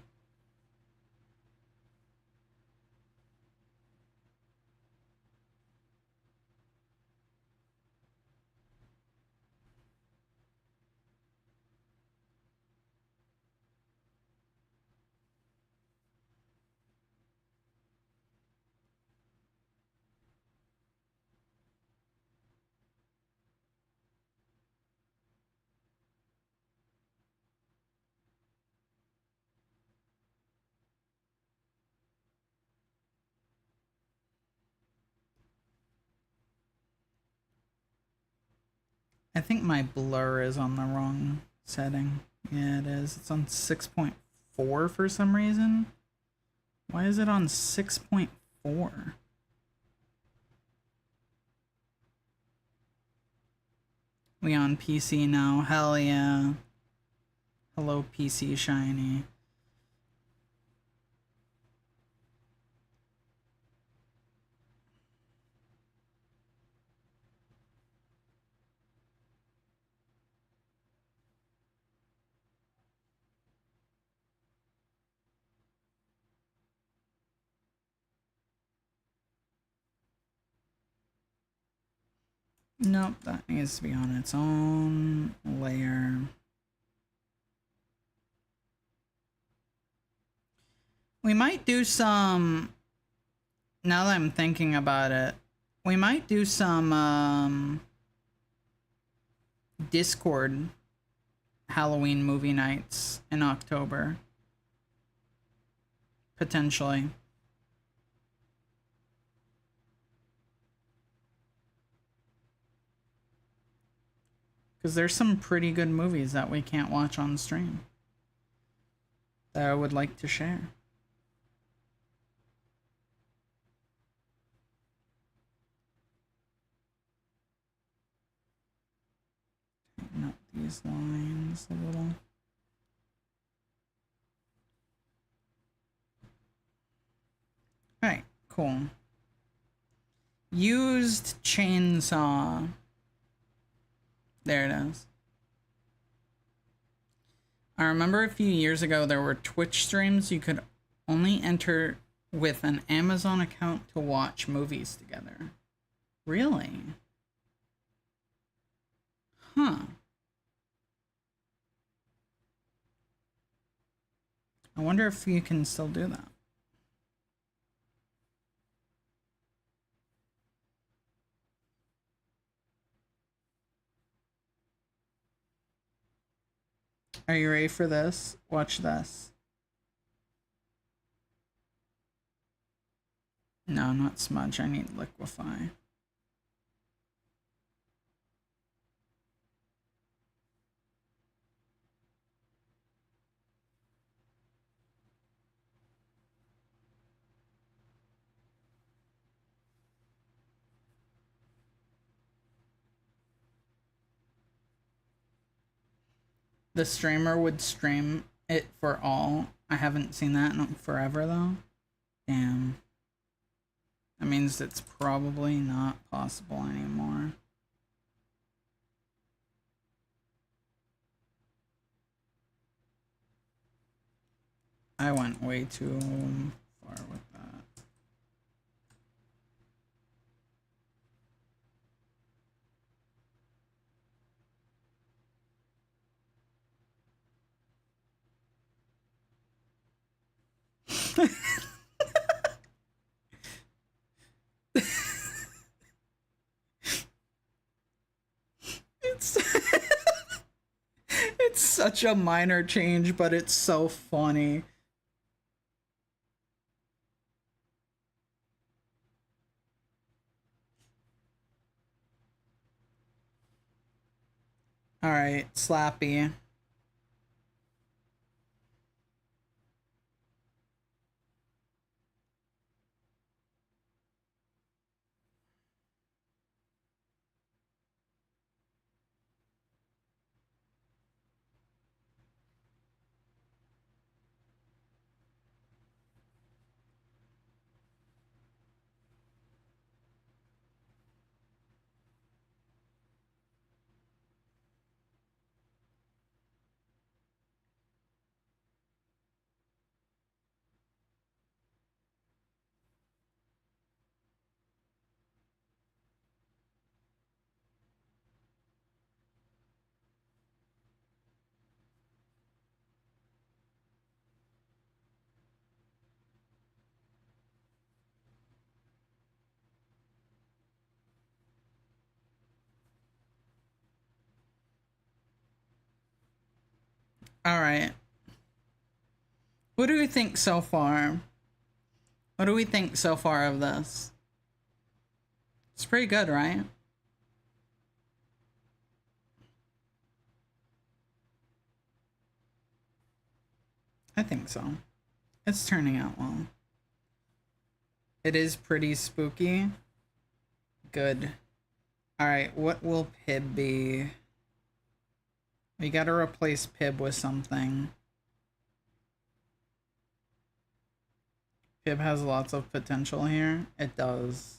I think my blur is on the wrong setting. Yeah, it is. It's on 6.4 for some reason. Why is it on 6.4? We on PC now. Hell yeah. Hello, PC Shiny. Nope, that needs to be on its own layer. We might do some, now that I'm thinking about it, we might do some Discord Halloween movie nights in October. Potentially. Because there's some pretty good movies that we can't watch on stream that I would like to share. Tighten up these lines a little. Alright, cool. Used chainsaw. There it is. I remember a few years ago there were Twitch streams you could only enter with an Amazon account to watch movies together. Really? Huh. I wonder if you can still do that. Are you ready for this? Watch this. No, not smudge. I need liquefy. The streamer would stream it for all. I haven't seen that in forever though. Damn. That means it's probably not possible anymore. I went way too far with that. It's it's such a minor change, but it's so funny. All right, Slappy. All right. What do we think so far? What do we think so far of this? It's pretty good, right? I think so. It's turning out well. It is pretty spooky. Good. Alright, what will Pib be? We gotta replace Pib with something. Pib has lots of potential here. It does.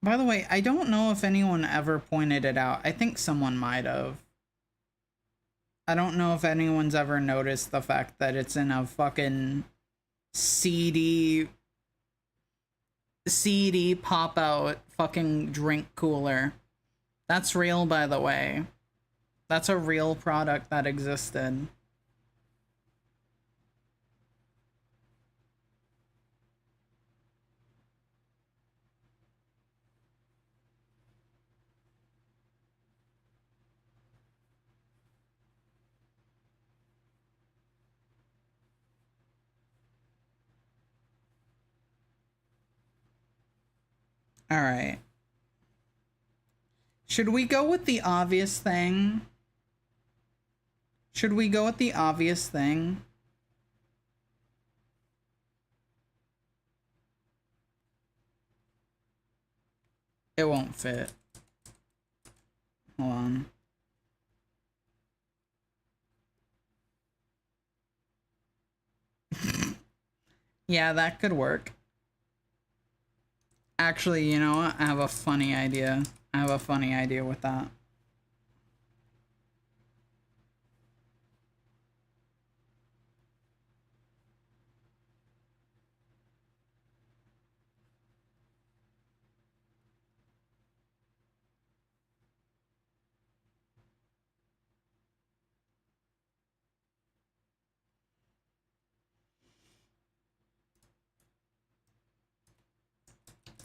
By the way, I don't know if anyone ever pointed it out. I think someone might have. I don't know if anyone's ever noticed the fact that it's in a fucking seedy CD pop out fucking drink cooler. That's real, by the way. That's a real product that existed. All right. Should we go with the obvious thing? Should we go with the obvious thing? It won't fit. Hold on. Yeah, that could work. Actually, you know what? I have a funny idea. I have a funny idea with that.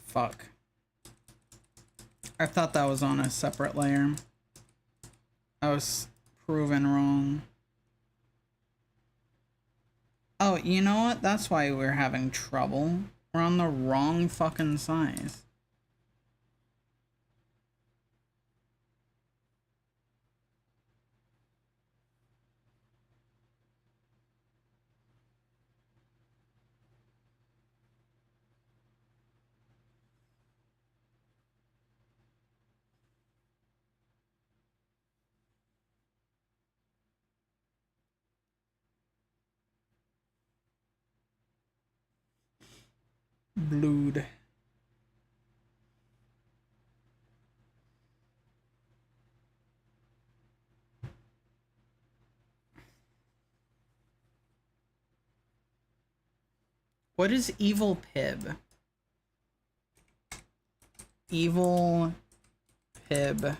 Fuck. I thought that was on a separate layer. I was proven wrong. Oh, you know what? That's why we're having trouble. We're on the wrong fucking size. Blood. What is evil Pib? Evil Pib.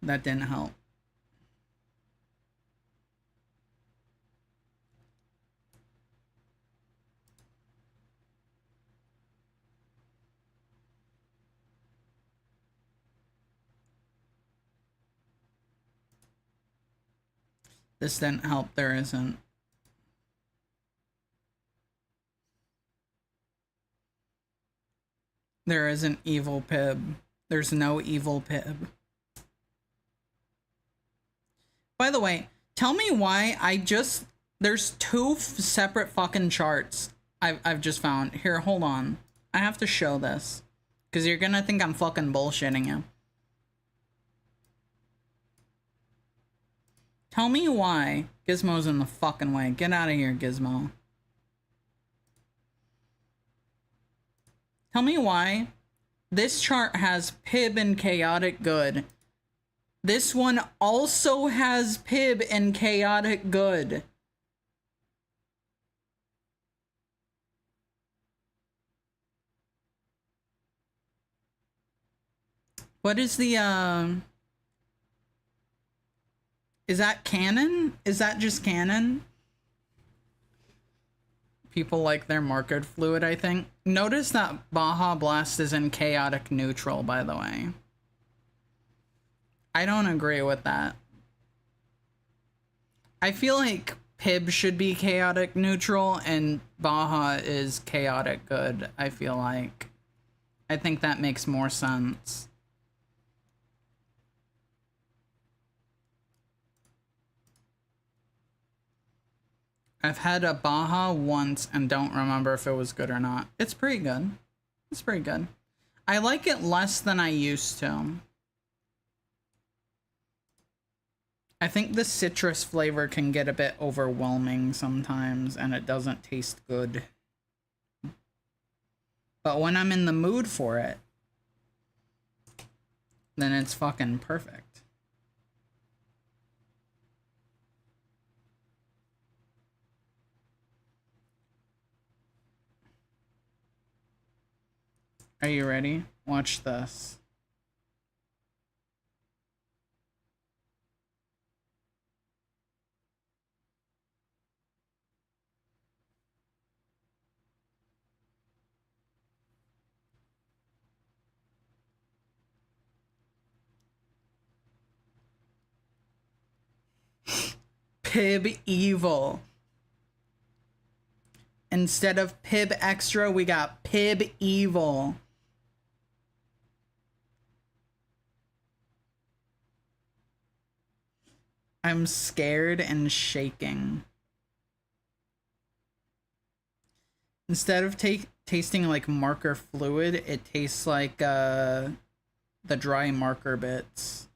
That didn't help. This didn't help. There isn't. There isn't evil Pib. There's no evil Pib. By the way, tell me why there's two separate fucking charts I've just found. Here, hold on. I have to show this. Because you're gonna think I'm fucking bullshitting you. Tell me why Gizmo's in the fucking way. Get out of here, Gizmo. Tell me why this chart has Pib and Chaotic Good. This one also has Pib and Chaotic Good. What is the, is that canon? Is that just canon? People like their market fluid, I think. Notice that Baja Blast is in chaotic neutral, by the way. I don't agree with that. I feel like Pib should be chaotic neutral and Baja is chaotic good, I feel like. I think that makes more sense. I've had a Baja once and don't remember if it was good or not. It's pretty good. It's pretty good. I like it less than I used to. I think the citrus flavor can get a bit overwhelming sometimes and it doesn't taste good. But when I'm in the mood for it, then it's fucking perfect. Are you ready? Watch this. Pib Evil. Instead of Pib Extra, we got Pib Evil. I'm scared and shaking. Instead of tasting like marker fluid, it tastes like the dry marker bits.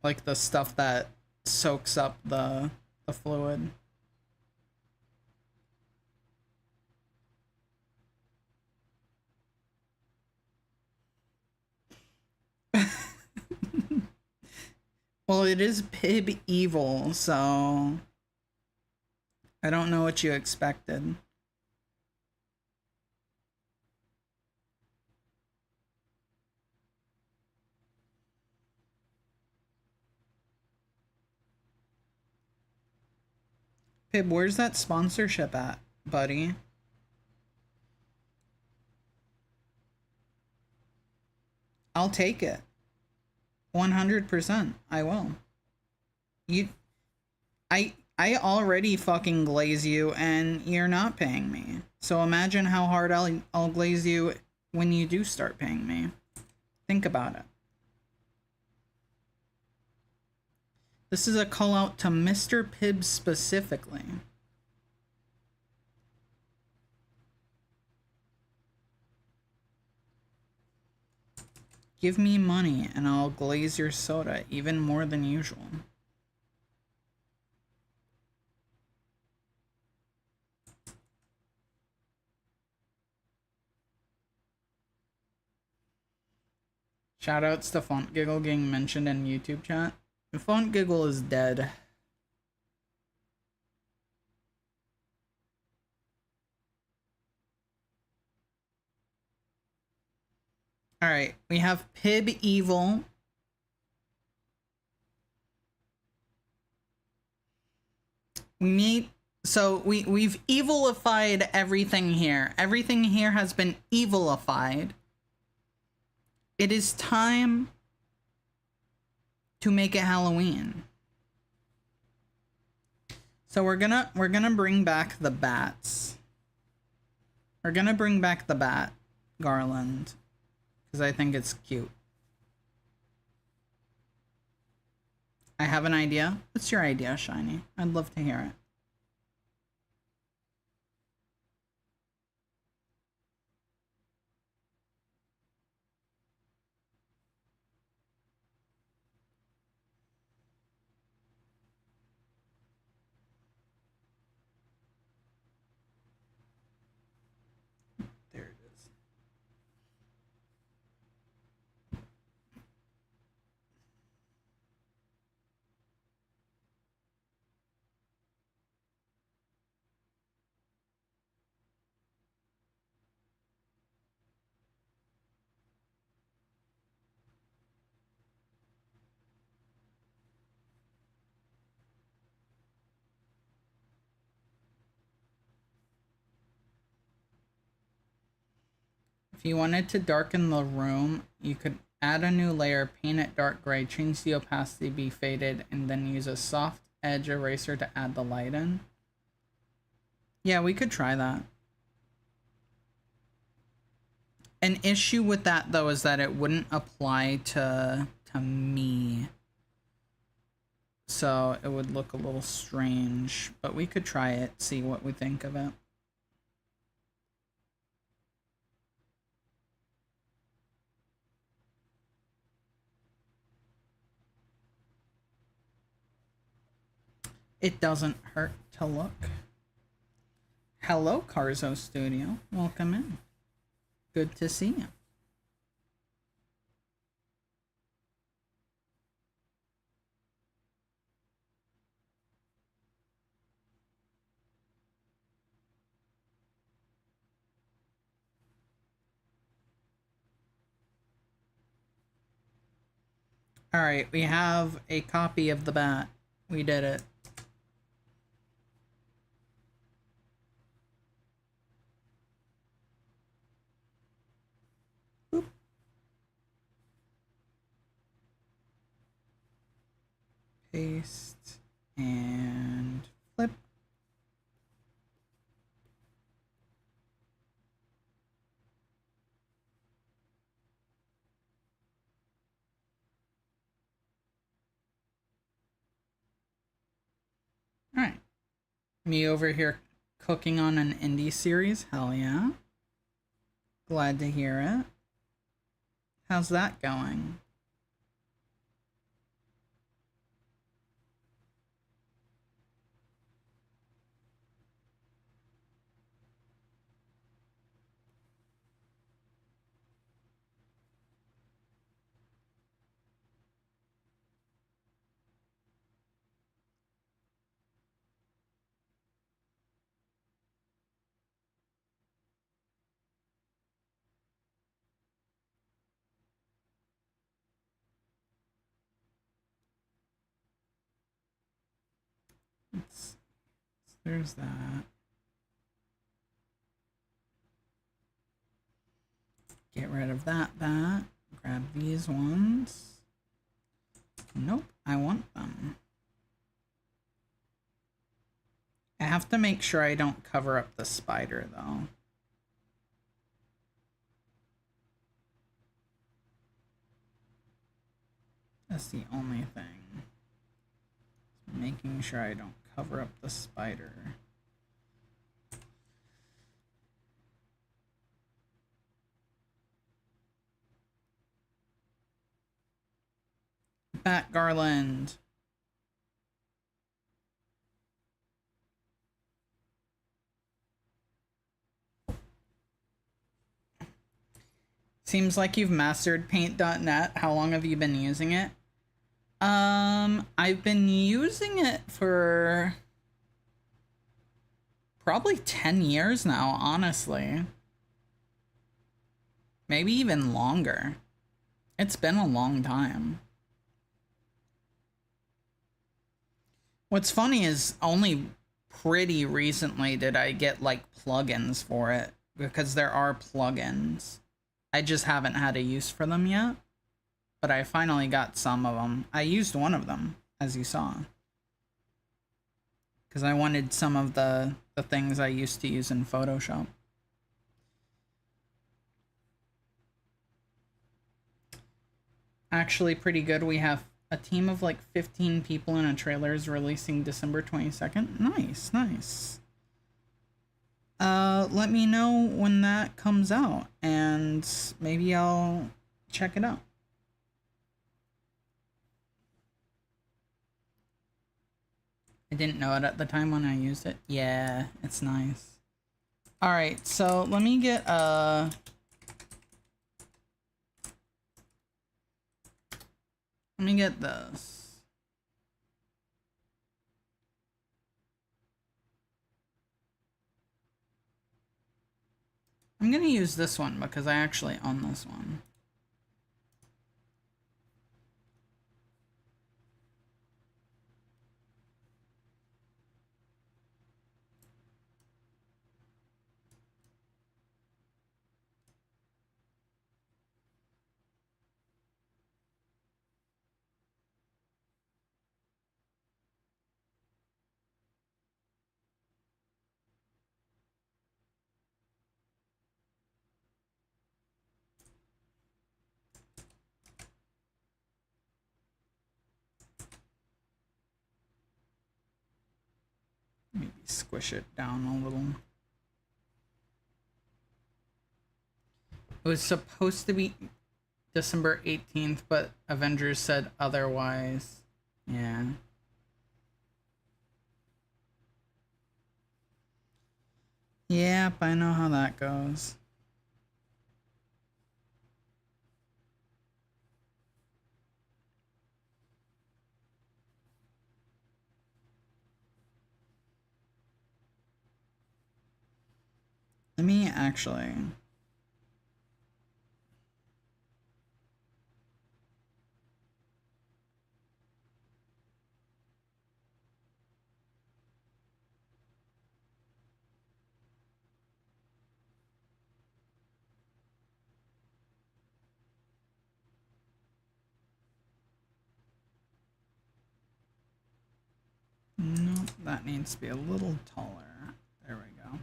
Like the stuff that soaks up the fluid. Well, it is Pib Evil, so I don't know what you expected. Pib, where's that sponsorship at, buddy? I'll take it. 100%. I will. I already fucking glaze you and you're not paying me. So imagine how hard I'll glaze you when you do start paying me. Think about it. This is a call out to Mr. Pibb specifically. Give me money and I'll glaze your soda even more than usual. Shoutouts to Font Giggle getting mentioned in YouTube chat. Font Giggle is dead. Alright, we have Pib Evil. We've evilified everything here. Everything here has been evilified. It is time to make it Halloween. So we're gonna bring back the bats. We're gonna bring back the bat garland because I think it's cute. I have an idea. What's your idea, Shiny? I'd love to hear it. There it is. If you wanted to darken the room, you could add a new layer, paint it dark gray, change the opacity, be faded, and then use a soft edge eraser to add the light in. Yeah, we could try that. An issue with that, though, is that it wouldn't apply to me. So it would look a little strange, but we could try it, see what we think of it. It doesn't hurt to look. Hello, Carzo Studio. Welcome in. Good to see you. Alright, we have a copy of the bat. We did it. Boop. Paste and flip. Alright. Me over here cooking on an indie series. Hell yeah. Glad to hear it. How's that going? There's that. Get rid of that. Grab these ones. Nope, I want them. I have to make sure I don't cover up the spider, though. That's the only thing. Making sure I don't cover up the spider. Bat garland. Seems like you've mastered paint.net. How long have you been using it? I've been using it for probably 10 years now, honestly. Maybe even longer. It's been a long time. What's funny is only pretty recently did I get like plugins for it, because there are plugins. I just haven't had a use for them yet, but I finally got some of them. I used one of them, as you saw, because I wanted some of the things I used to use in Photoshop. Actually pretty good. We have a team of like 15 people in a trailer is releasing December 22nd. Nice, nice. Let me know when that comes out, and maybe I'll check it out. I didn't know it at the time when I used it. Yeah, it's nice. Alright, so let me get let me get this. I'm gonna use this one because I actually own this one. Maybe squish it down a little. It was supposed to be December 18th, but Avengers said otherwise. Yeah. Yep, I know how that goes. Let me actually... that needs to be a little taller. There we go.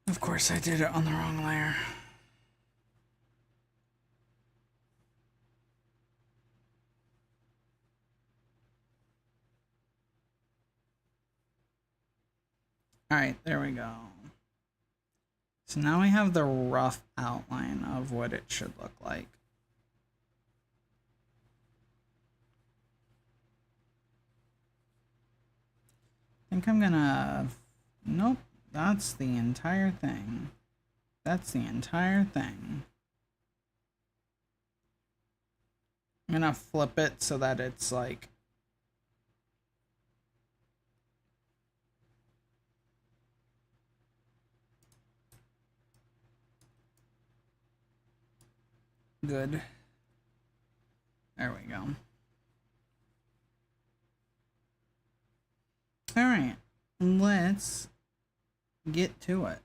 Of course, I did it on the wrong layer. Alright, there we go. So now we have the rough outline of what it should look like. I think I'm gonna... Nope, that's the entire thing. That's the entire thing. I'm gonna flip it so that it's like... good. There we go. Alright, let's get to it.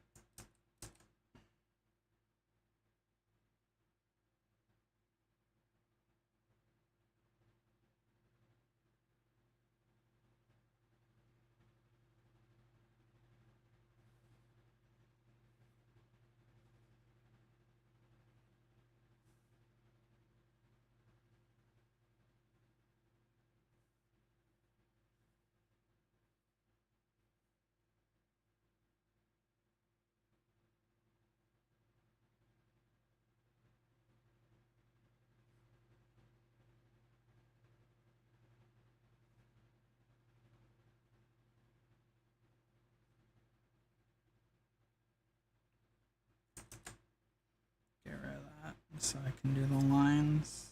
Get rid of that so I can do the lines.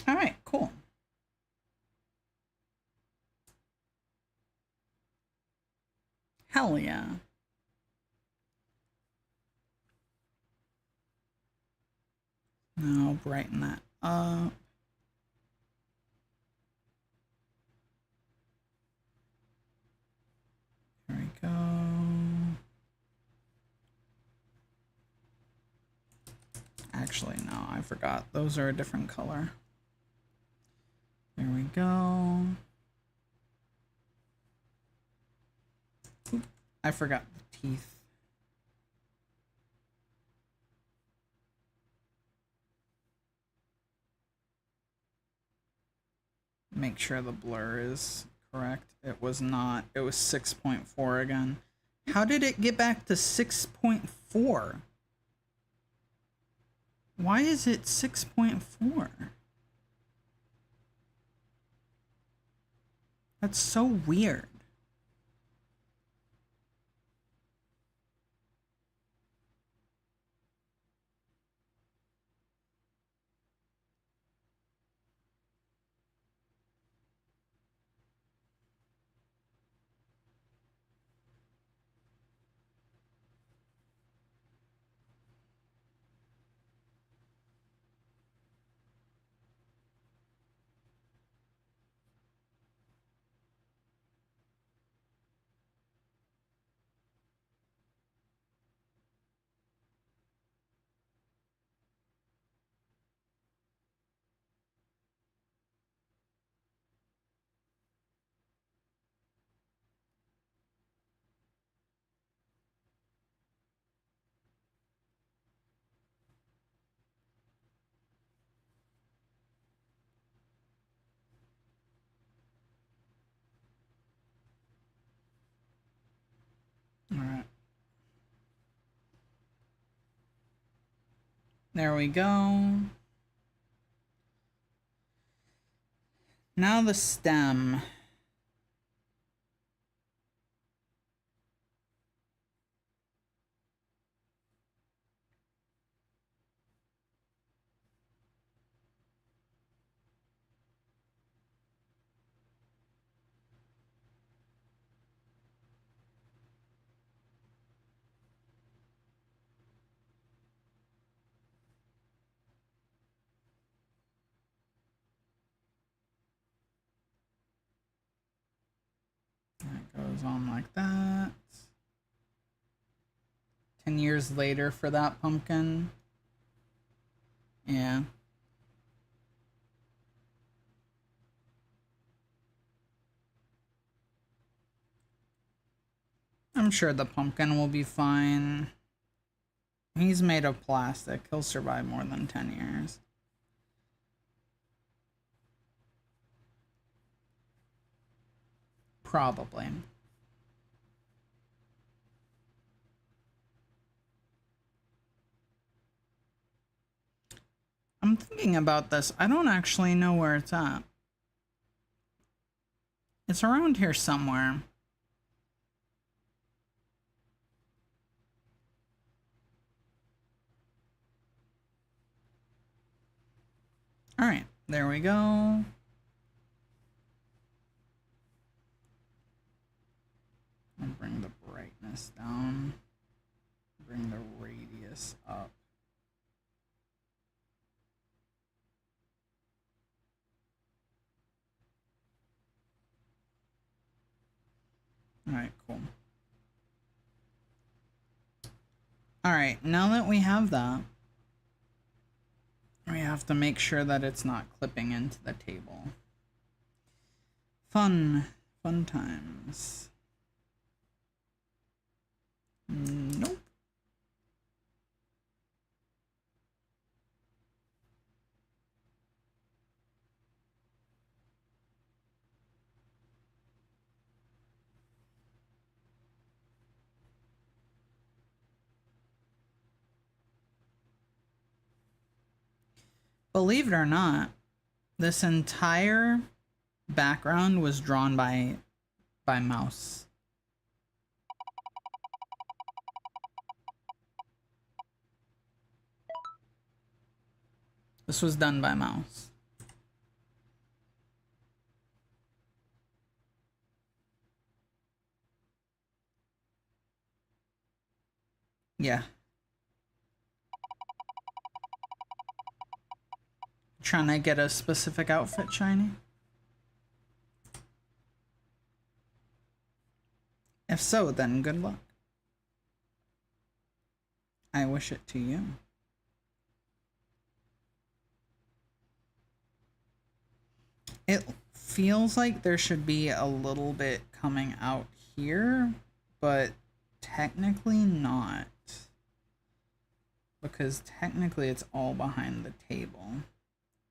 Alright, cool. Hell yeah. Now brighten that up. There we go. Actually, no, I forgot. Those are a different color. There we go. Oop, I forgot the teeth. Make sure the blur is correct. It was not. It was 6.4 again. How did it get back to 6.4? Why is it 6.4? That's so weird. There we go. Now the stem. That goes on like that. 10 years later for that pumpkin. Yeah. I'm sure the pumpkin will be fine. He's made of plastic. He'll survive more than 10 years. Probably. I'm thinking about this. I don't actually know where it's at. It's around here somewhere. Alright, there we go. I'll bring the brightness down. Bring the radius up. Alright, cool. Alright, now that we have that, we have to make sure that it's not clipping into the table. Fun times. Nope. Believe it or not, this entire background was drawn by mouse. This was done by mouse. Yeah. Trying to get a specific outfit shiny? If so, then good luck. I wish it to you. It feels like there should be a little bit coming out here, but technically not. Because technically it's all behind the table.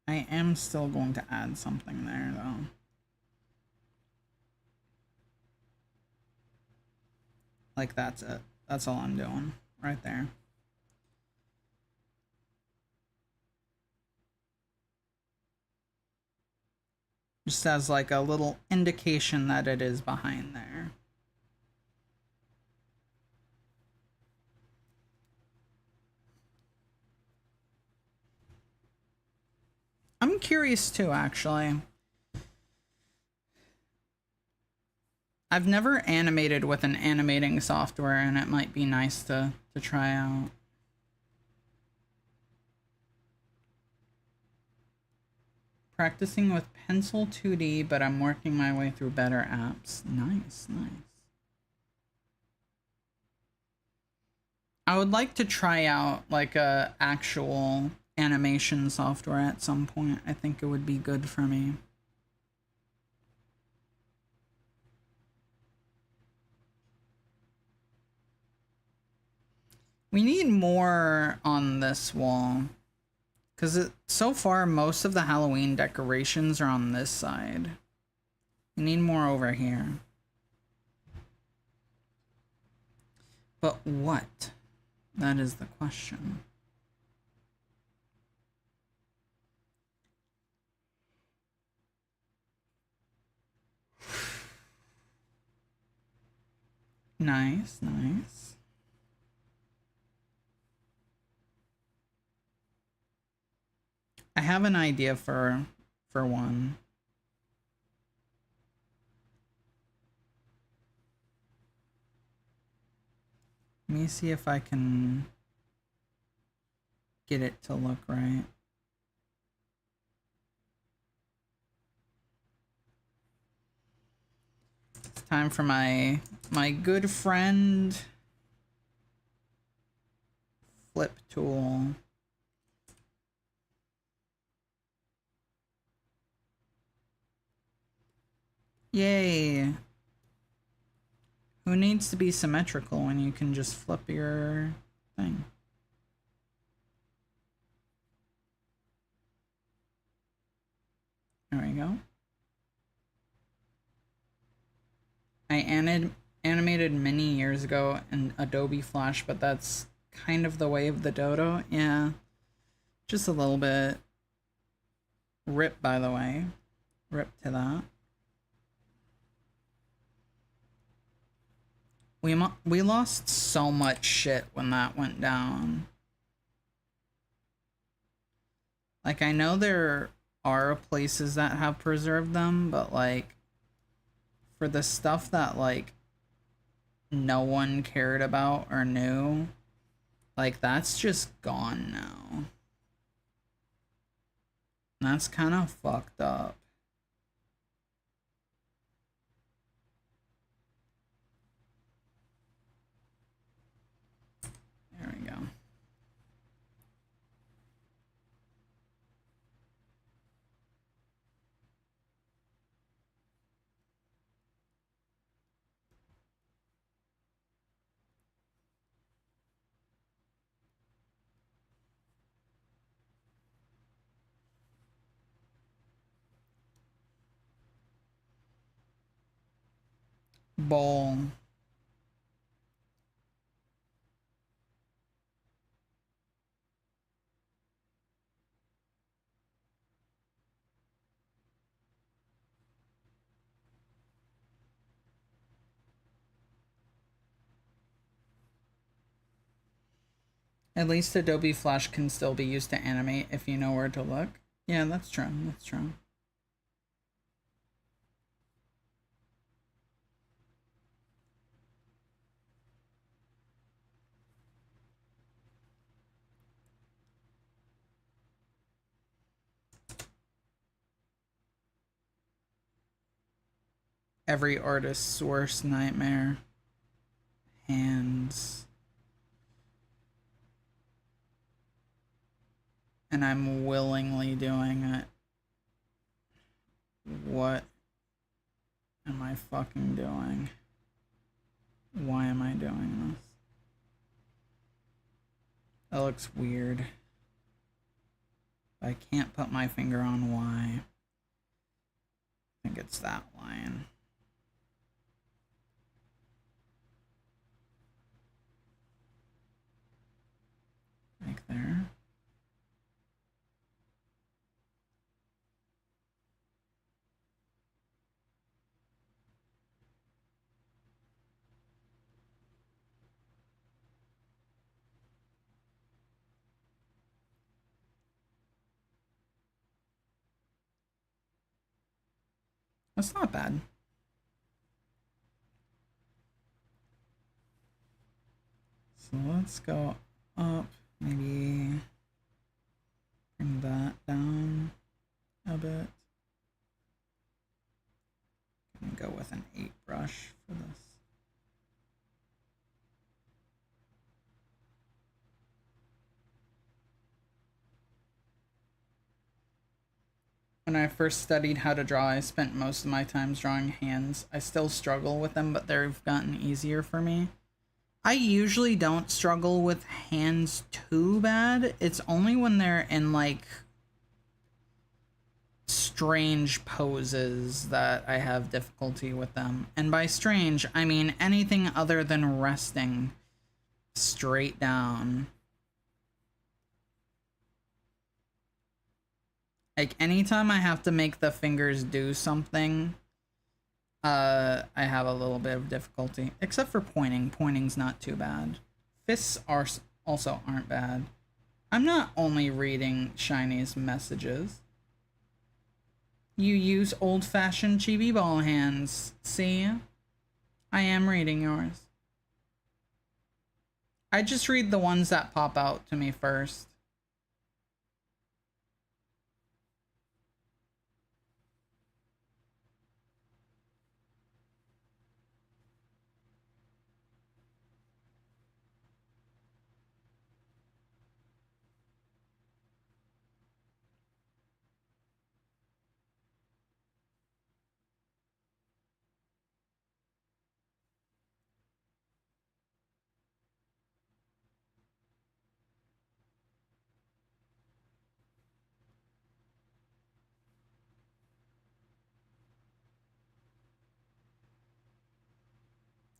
I am still going to add something there, though. Like, that's it. That's all I'm doing. Right there. Just as, like, a little indication that it is behind there. I'm curious, too, actually. I've never animated with an animating software, and it might be nice to try out. Practicing with Pencil 2D, but I'm working my way through better apps. Nice, nice. I would like to try out, like, a actual animation software at some point. I think it would be good for me. We need more on this wall. Because so far, most of the Halloween decorations are on this side. We need more over here. But what? That is the question. Nice, nice. I have an idea for one. Let me see if I can get it to look right. It's time for my good friend flip tool. Yay! Who needs to be symmetrical when you can just flip your thing? There we go. I animated many years ago in Adobe Flash, but that's kind of the way of the dodo. Yeah. Just a little bit. Rip, by the way. Rip to that. We lost so much shit when that went down. Like, I know there are places that have preserved them, but like, for the stuff that like no one cared about or knew, like, that's just gone now. And that's kind of fucked up. There we go. Bowl. At least Adobe Flash can still be used to animate if you know where to look. Yeah, that's true. That's true. Every artist's worst nightmare. Hands. And I'm willingly doing it. What am I fucking doing? Why am I doing this? That looks weird. I can't put my finger on why. I think it's that line. Like there. That's not bad. So let's go up, maybe bring that down a bit. I'm gonna go with an 8 brush for this. When I first studied how to draw, I spent most of my time drawing hands. I still struggle with them, but they've gotten easier for me. I usually don't struggle with hands too bad. It's only when they're in, like, strange poses that I have difficulty with them. And by strange, I mean anything other than resting straight down. Like, anytime I have to make the fingers do something, I have a little bit of difficulty, except for pointing. Pointing's not too bad. Fists are also aren't bad. I'm not only reading Shiny's messages. You use old-fashioned chibi ball hands. See? I am reading yours. I just read the ones that pop out to me first.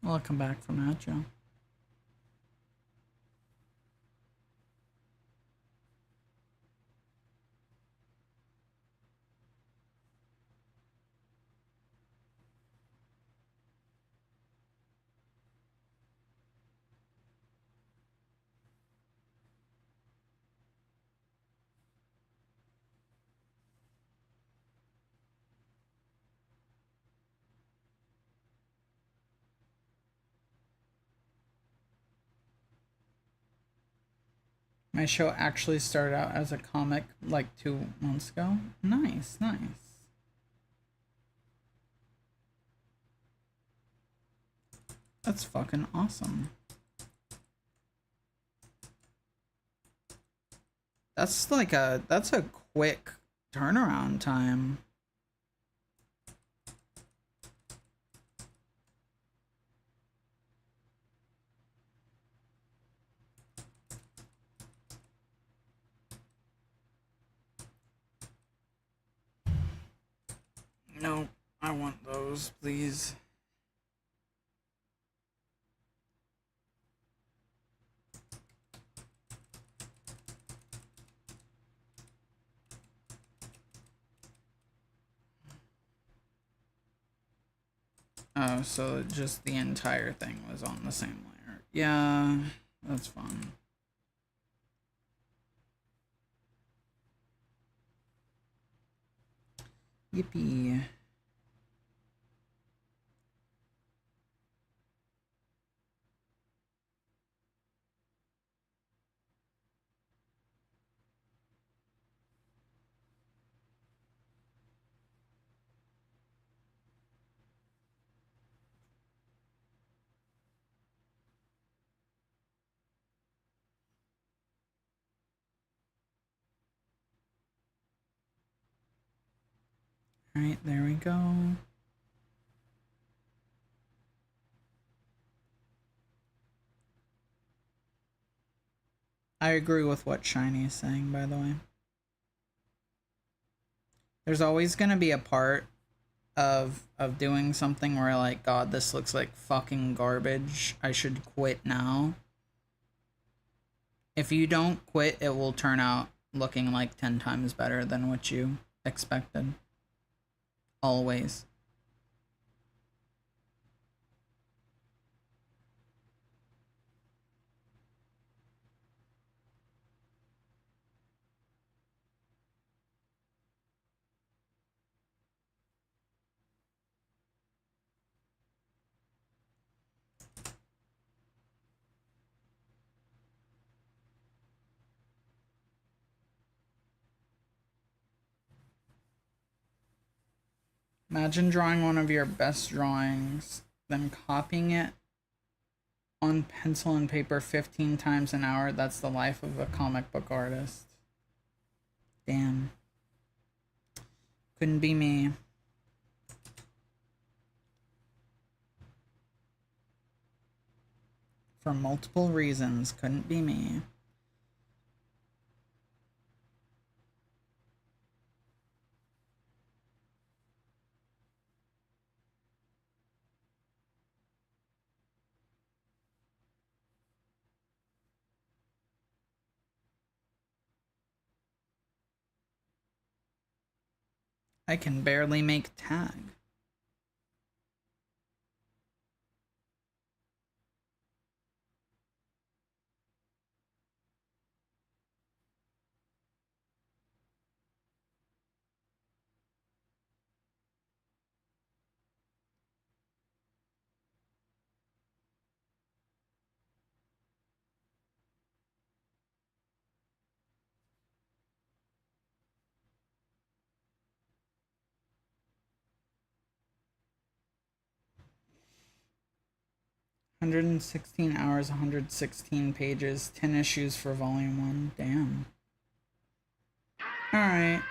I'll come back from that, Joe. My show actually started out as a comic like 2 months ago. Nice, nice. That's fucking awesome. That's like that's a quick turnaround time. Nope, I want those, please. Oh, so just the entire thing was on the same layer. Yeah, that's fun. Yippee. Alright, there we go. I agree with what Shiny is saying, by the way. There's always gonna be a part of doing something where like, God, this looks like fucking garbage. I should quit now. If you don't quit, it will turn out looking like 10 times better than what you expected. Always. Imagine drawing one of your best drawings, then copying it on pencil and paper 15 times an hour. That's the life of a comic book artist. Damn. Couldn't be me. For multiple reasons, couldn't be me. I can barely make tag. 116 hours, 116 pages, 10 issues for volume 1. Damn. Alright.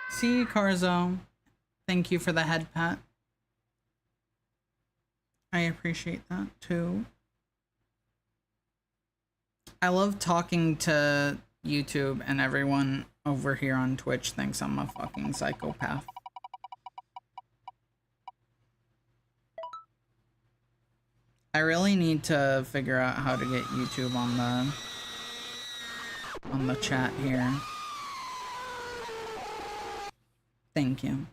See you, Carzo. Thank you for the head pat. I appreciate that, too. I love talking to YouTube, and everyone over here on Twitch thinks I'm a fucking psychopath. I really need to figure out how to get YouTube on the chat here. Thank you.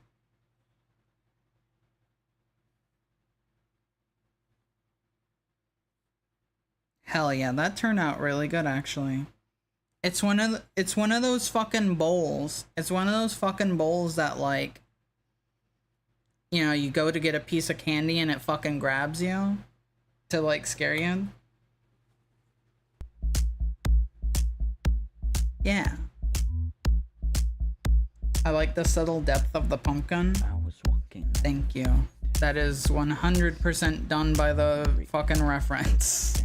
Hell yeah, that turned out really good actually. It's one of those fucking bowls. It's one of those fucking bowls that, like, you know, you go to get a piece of candy and it fucking grabs you to, like, scare you. Yeah. I like the subtle depth of the pumpkin. Thank you. That is 100% done by the fucking reference.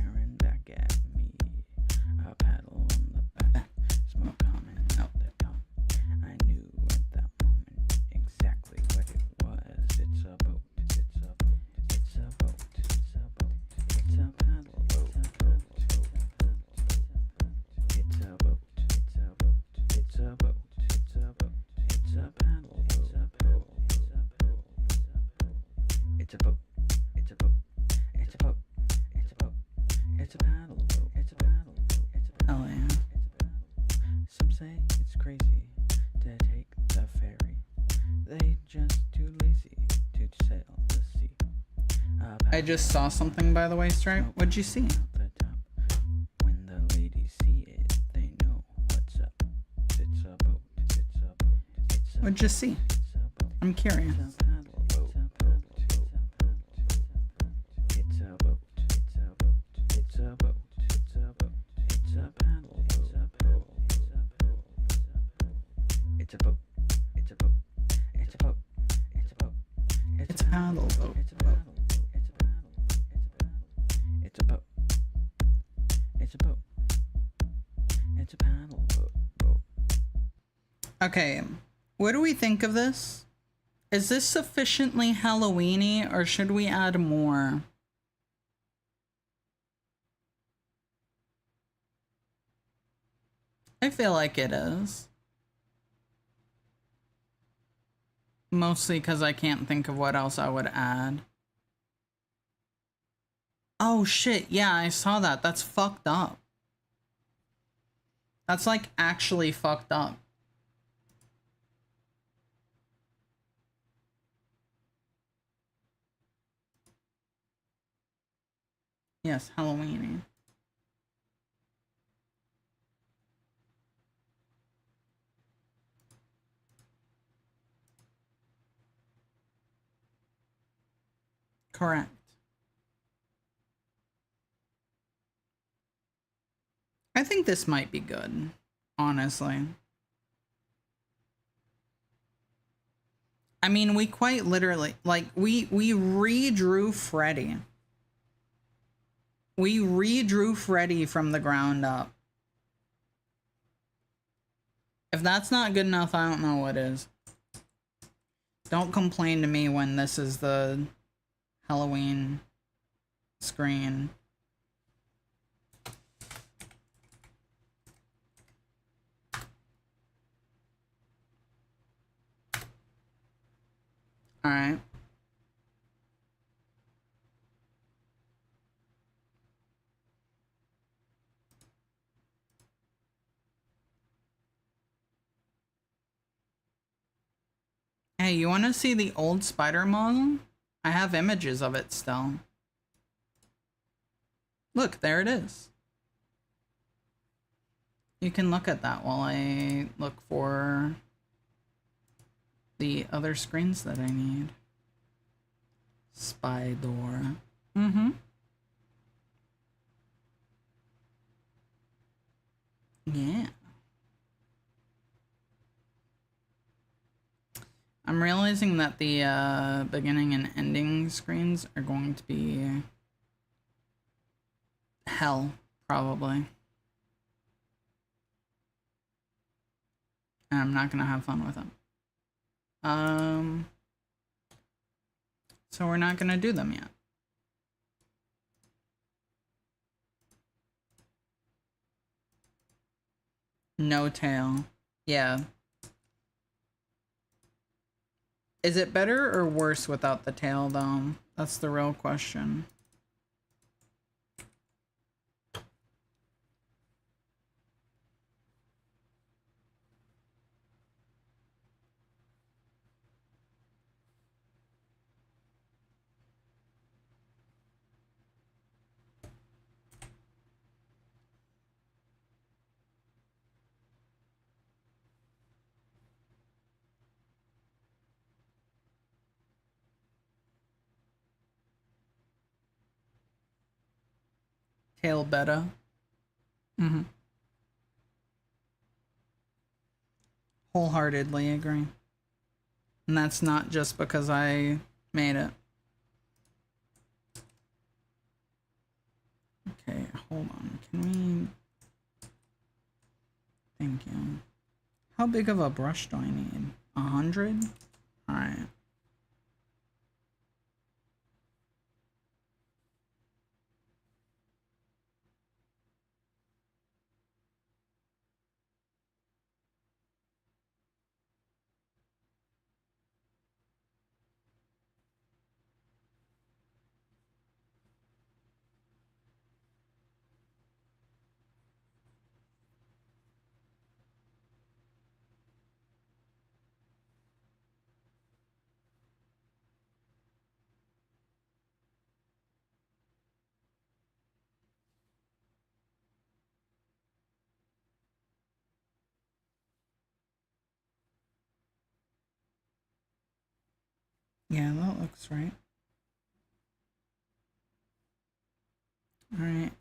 I just saw something, by the way, Stripe. What'd you see? When the ladies see it, they know what's up. It's a boat. It's a boat. What'd you see? I'm curious. It's a boat. It's a boat. It's a boat. It's a boat. It's a paddle boat. It's a boat. It's a boat. It's a boat. It's a boat. It's a paddle boat. It's a boat. It's a boat. It's a boat. It's a paddle boat. Okay, what do we think of this? Is this sufficiently Halloween-y, or should we add more? I feel like it is. Mostly because I can't think of what else I would add. Oh shit, yeah, I saw that. That's fucked up. That's like actually fucked up. Yes, Halloween-y. Correct. I think this might be good, honestly. I mean, we quite literally, like, we redrew Freddy. We redrew Freddy from the ground up. If that's not good enough, I don't know what is. Don't complain to me when this is the Halloween screen. All right. Hey, you want to see the old spider model? I have images of it still. Look, there it is. You can look at that while I look for the other screens that I need. Spider. Mm-hmm. Yeah. I'm realizing that the beginning and ending screens are going to be hell, probably. And I'm not gonna have fun with them. So we're not gonna do them yet. No tail. Yeah. Is it better or worse without the tail, though? That's the real question. Tail beta. Mm-hmm. Wholeheartedly agree. And that's not just because I made it. Okay, hold on. Can we... Thank you. How big of a brush do I need? 100? Alright. Yeah, that looks right. Alright.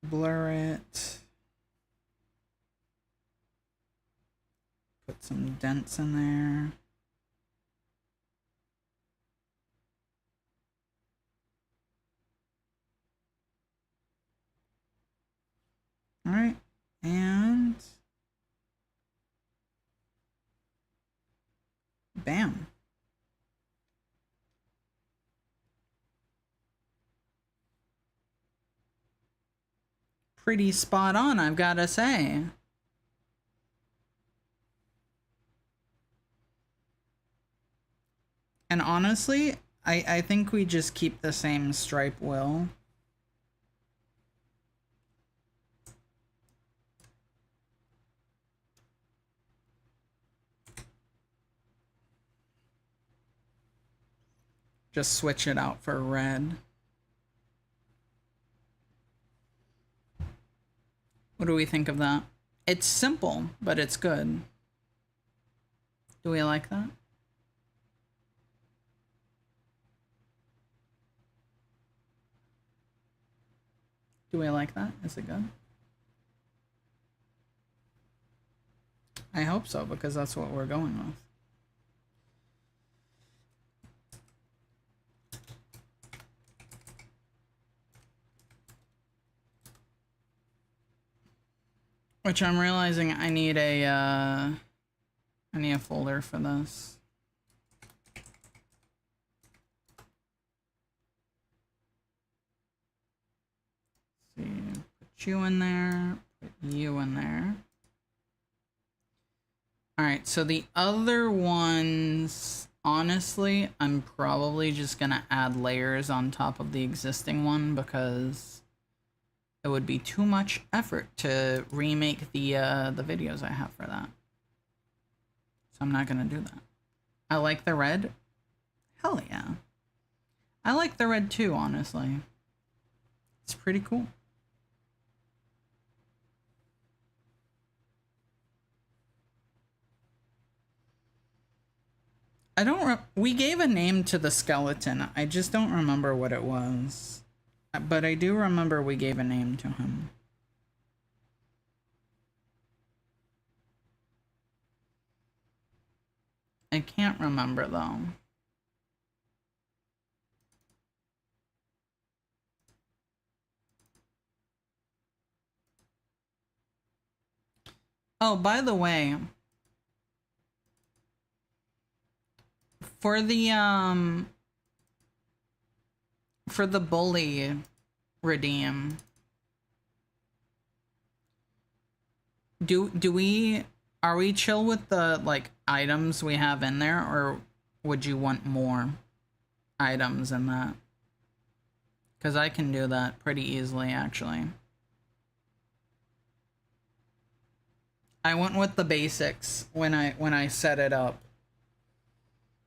Blur it. Put some dents in there. Alright. And... bam. Pretty spot on, I've gotta say. And honestly, I think we just keep the same stripe wheel. Just switch it out for red. What do we think of that? It's simple, but it's good. Do we like that? Do we like that? Is it good? I hope so, because that's what we're going with. Which I'm realizing I need a folder for this. Let's see, put you in there, put you in there. Alright, so the other ones, honestly, I'm probably just gonna add layers on top of the existing one because it would be too much effort to remake the videos I have for that. So I'm not gonna do that. I like the red. Hell yeah. I like the red too, honestly. It's pretty cool. I don't we gave a name to the skeleton. I just don't remember what it was. But I do remember we gave a name to him. I can't remember though. Oh, by the way, for the bully redeem, are we chill with the like items we have in there, or would you want more items in that? Because I can do that pretty easily, actually. I went with the basics when I set it up.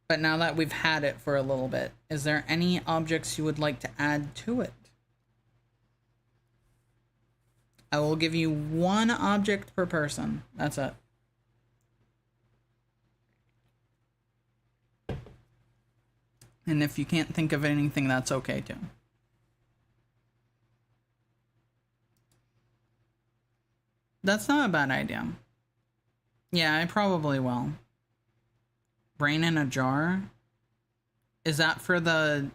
But now that we've had it for a little bit, is there any objects you would like to add to it? I will give you one object per person. That's it. And if you can't think of anything, that's okay too. That's not a bad idea. Yeah, I probably will. Brain in a jar? Is that for the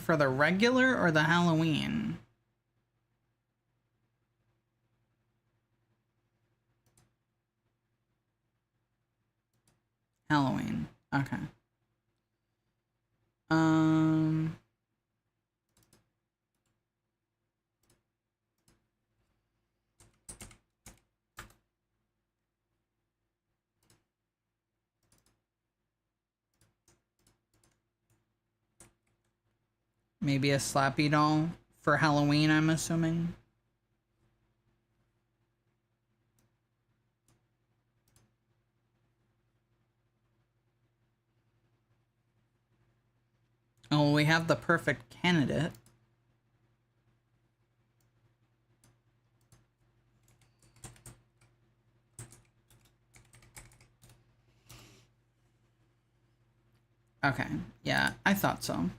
regular or the Halloween? Halloween. Okay. Maybe a Slappy doll for Halloween, I'm assuming. Oh, we have the perfect candidate. Okay, yeah, I thought so.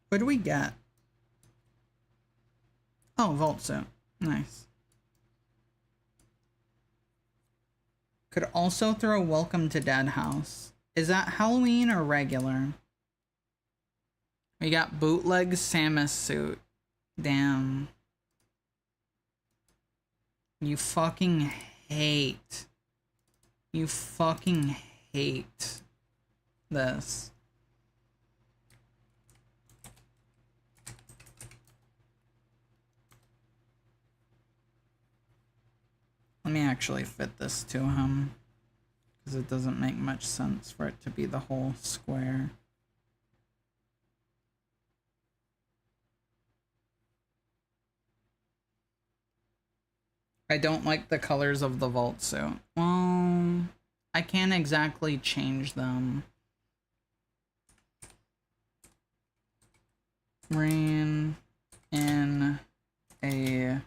What do we get? Oh, Vault Suit. Nice. Could also throw Welcome to Dead House. Is that Halloween or regular? We got bootleg Samus suit. Damn. You fucking hate. You fucking hate this. Let me actually fit this to him, because it doesn't make much sense for it to be the whole square. I don't like the colors of the vault suit. Well, I can't exactly change them. Rain in a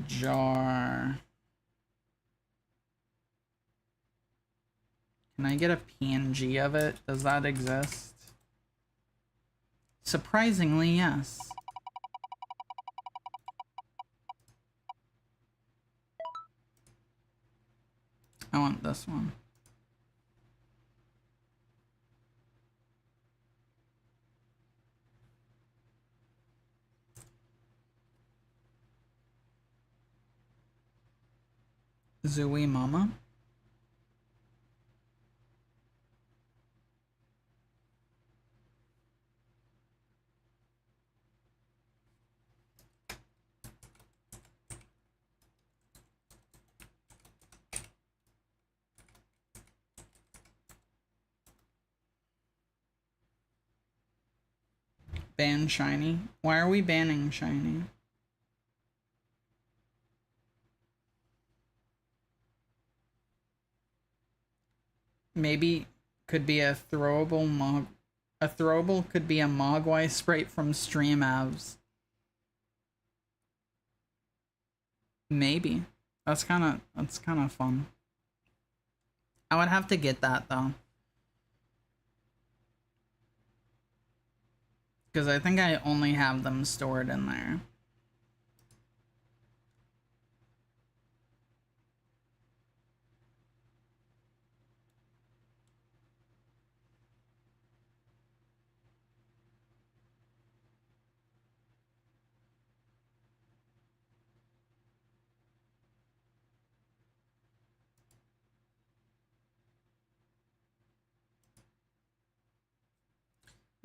jar. Can I get a PNG of it? Does that exist? Surprisingly, yes. I want this one. Zooey Mama. Ban Shiny. Why are we banning Shiny? Maybe could be a throwable Mog. A throwable could be a Mogwai sprite from Stream Avs. Maybe. That's kind of fun. I would have to get that though. Because I think I only have them stored in there.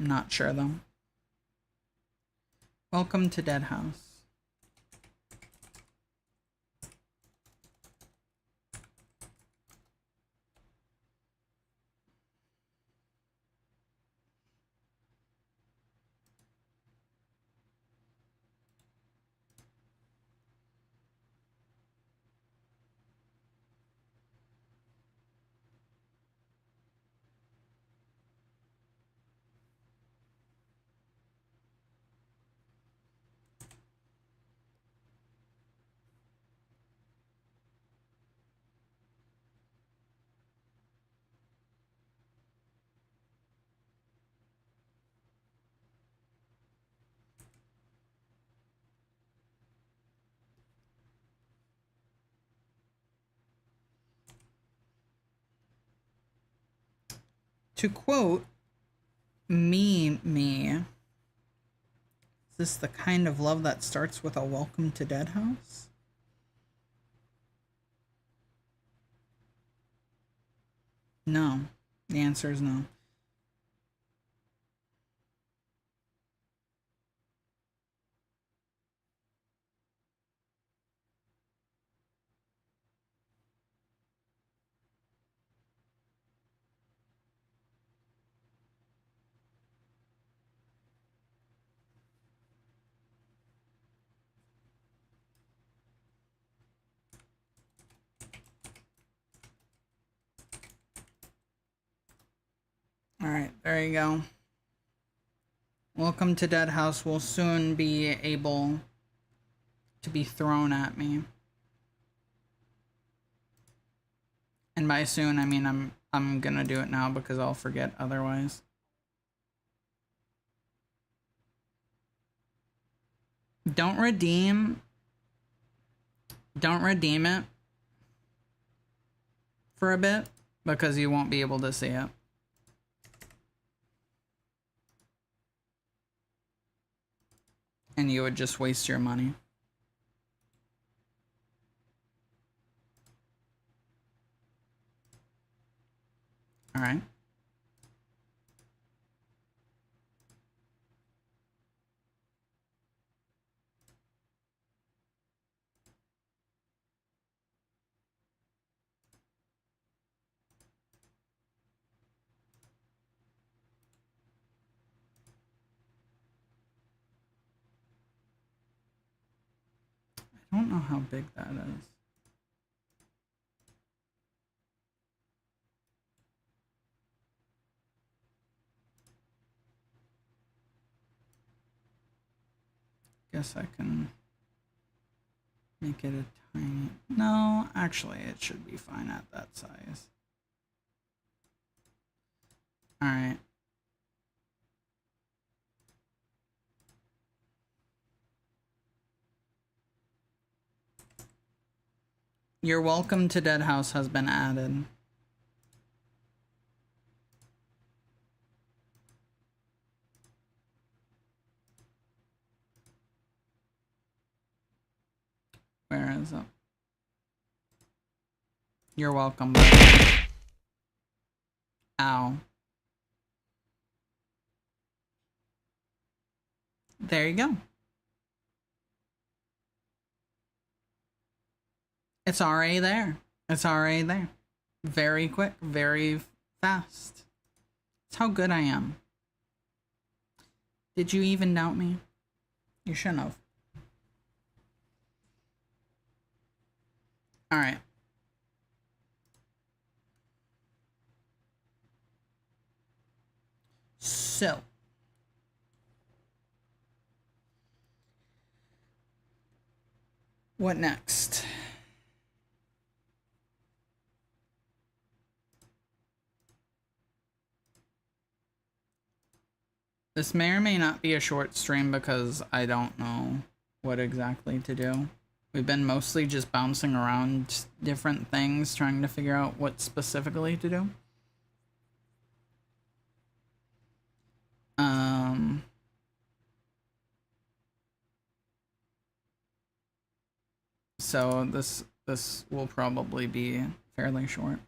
I'm not sure though. Welcome to Dead House. To quote me, is this the kind of love that starts with a welcome to Dead House? No. The answer is no. Alright, there you go. Welcome to Dead House will soon be able to be thrown at me. And by soon, I mean I'm gonna do it now because I'll forget otherwise. Don't redeem it for a bit because you won't be able to see it. And you would just waste your money. All right. I don't know how big that is. Guess I can make it a tiny... No, actually, it should be fine at that size. All right. Your welcome to Dead House has been added. Where is it? You're welcome. Ow. There you go. It's already there. It's already there. Very quick, very fast. It's how good I am. Did you even doubt me? You shouldn't have. All right. So. What next? This may or may not be a short stream because I don't know what exactly to do. We've been mostly just bouncing around different things, trying to figure out what specifically to do. So this will probably be fairly short.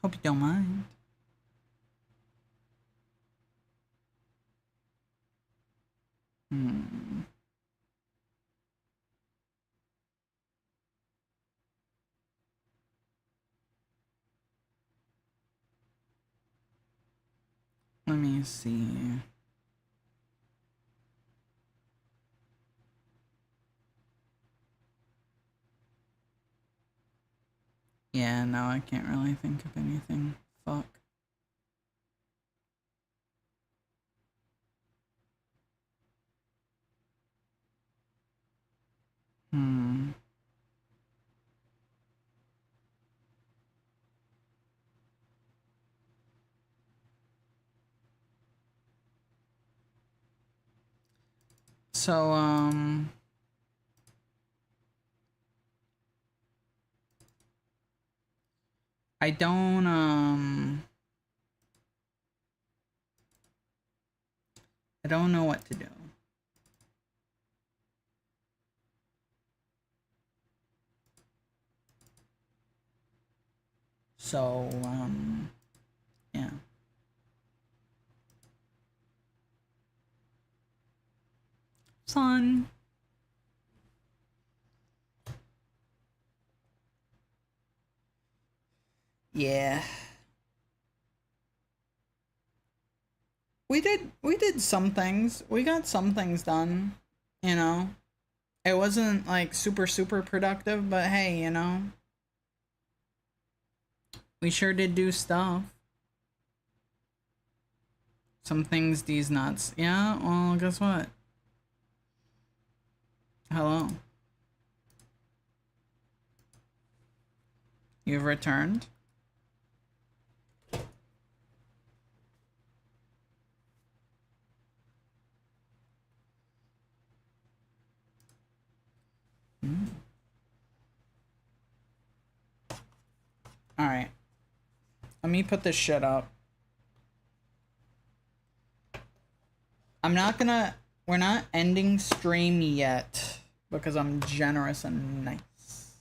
Hope you don't mind. Let me see. Yeah, no, I can't really think of anything. Fuck. So, I don't know what to do. So, yeah. Son. Yeah. We did some things. We got some things done, you know. It wasn't like super productive, but hey, you know. We sure did do stuff. Some things these nuts. Yeah, well, guess what? Hello. You've returned. Alright. Let me put this shit up. I'm not gonna... We're not ending stream yet because I'm generous and nice.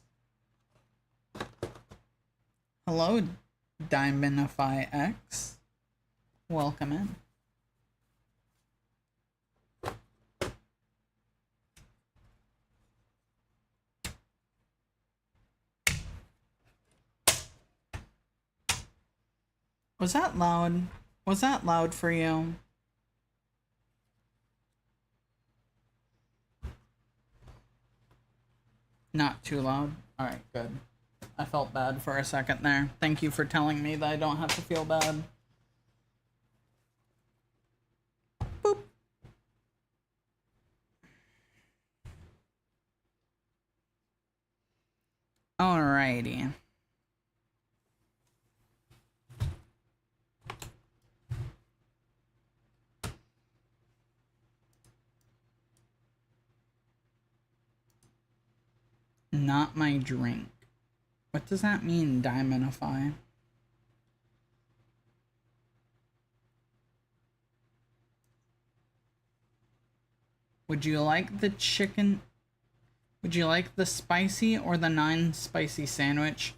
Hello, Diamondify X. Welcome in. Was that loud? Was that loud for you? Not too loud? Alright, good. I felt bad for a second there. Thank you for telling me that I don't have to feel bad. Boop. Alrighty. Not my drink. What does that mean, Diamondify? Would you like the chicken? Would you like the spicy or the non-spicy sandwich?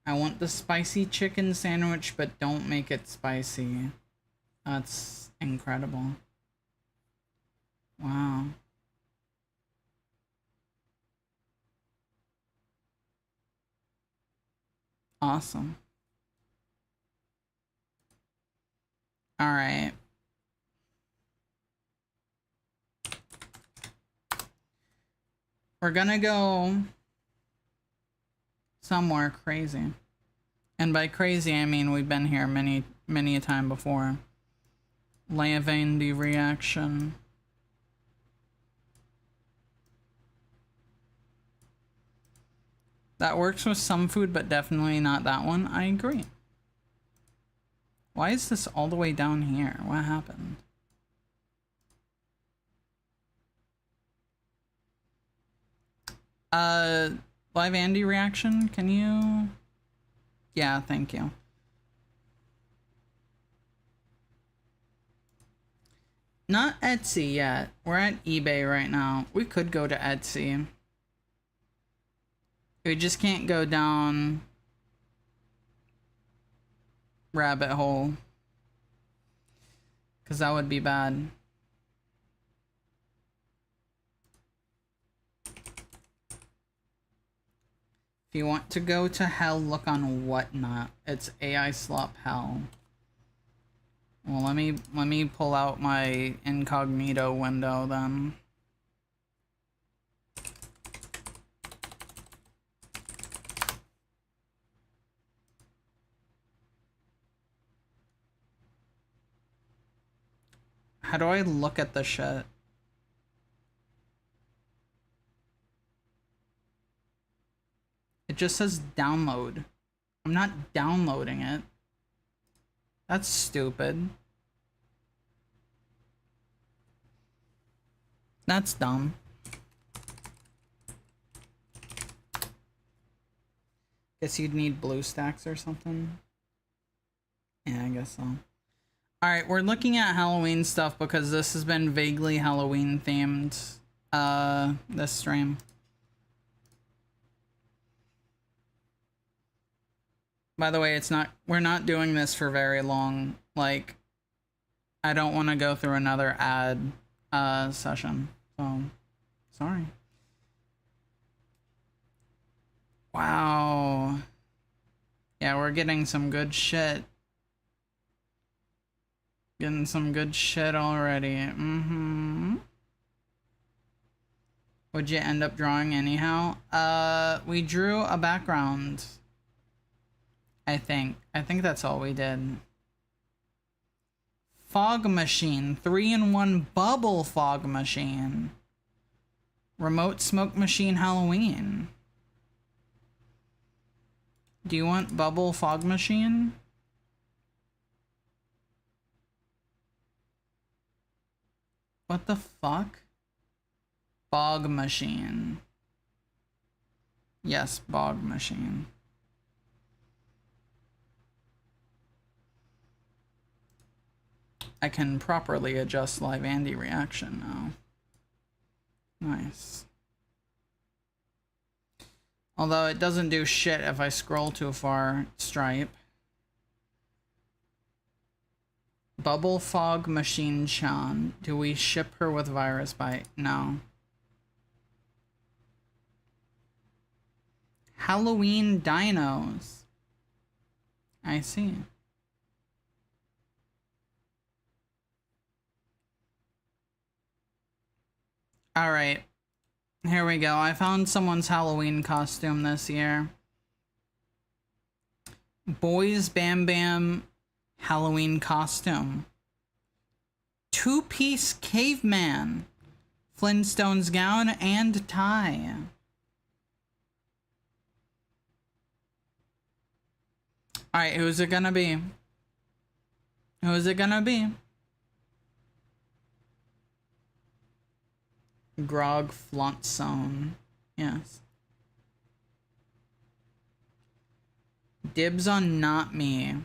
I want the spicy chicken sandwich, but don't make it spicy. That's incredible. Wow. Awesome. Alright. We're gonna go somewhere crazy. And by crazy, I mean we've been here many a time before. Lavandy reaction. That works with some food, but definitely not that one. I agree. Why is this all the way down here? What happened? Live Andy reaction, can you? Yeah, thank you. Not Etsy yet. We're at eBay right now. We could go to Etsy. We just can't go down rabbit hole. Because that would be bad. If you want to go to hell, look on Whatnot. It's AI Slop Hell. Well, let me pull out my incognito window then. How do I look at the shit? It just says download. I'm not downloading it. That's stupid. That's dumb. Guess you'd need BlueStacks or something. Yeah, I guess so. Alright, we're looking at Halloween stuff because this has been vaguely Halloween themed, this stream. By the way, we're not doing this for very long. Like, I don't want to go through another ad, session. So, sorry. Wow. Yeah, we're getting some good shit. Getting some good shit already. Mm-hmm. Would you end up drawing anyhow? We drew a background. I think that's all we did. Fog machine. 3-in-1 bubble fog machine. Remote smoke machine Halloween. Do you want bubble fog machine? What the fuck? Bog machine. Yes, bog machine. I can properly adjust live Andy reaction now. Nice. Although it doesn't do shit if I scroll too far. Stripe. Bubble fog machine Chan. Do we ship her with virus bite? No. Halloween dinos. I see. Alright. Here we go. I found someone's Halloween costume this year. Boys Bam Bam Halloween costume. Two-piece caveman. Flintstones gown and tie. Alright, who's it gonna be? Who's it gonna be? Grog Flauntson. Yes. Dibs on not me.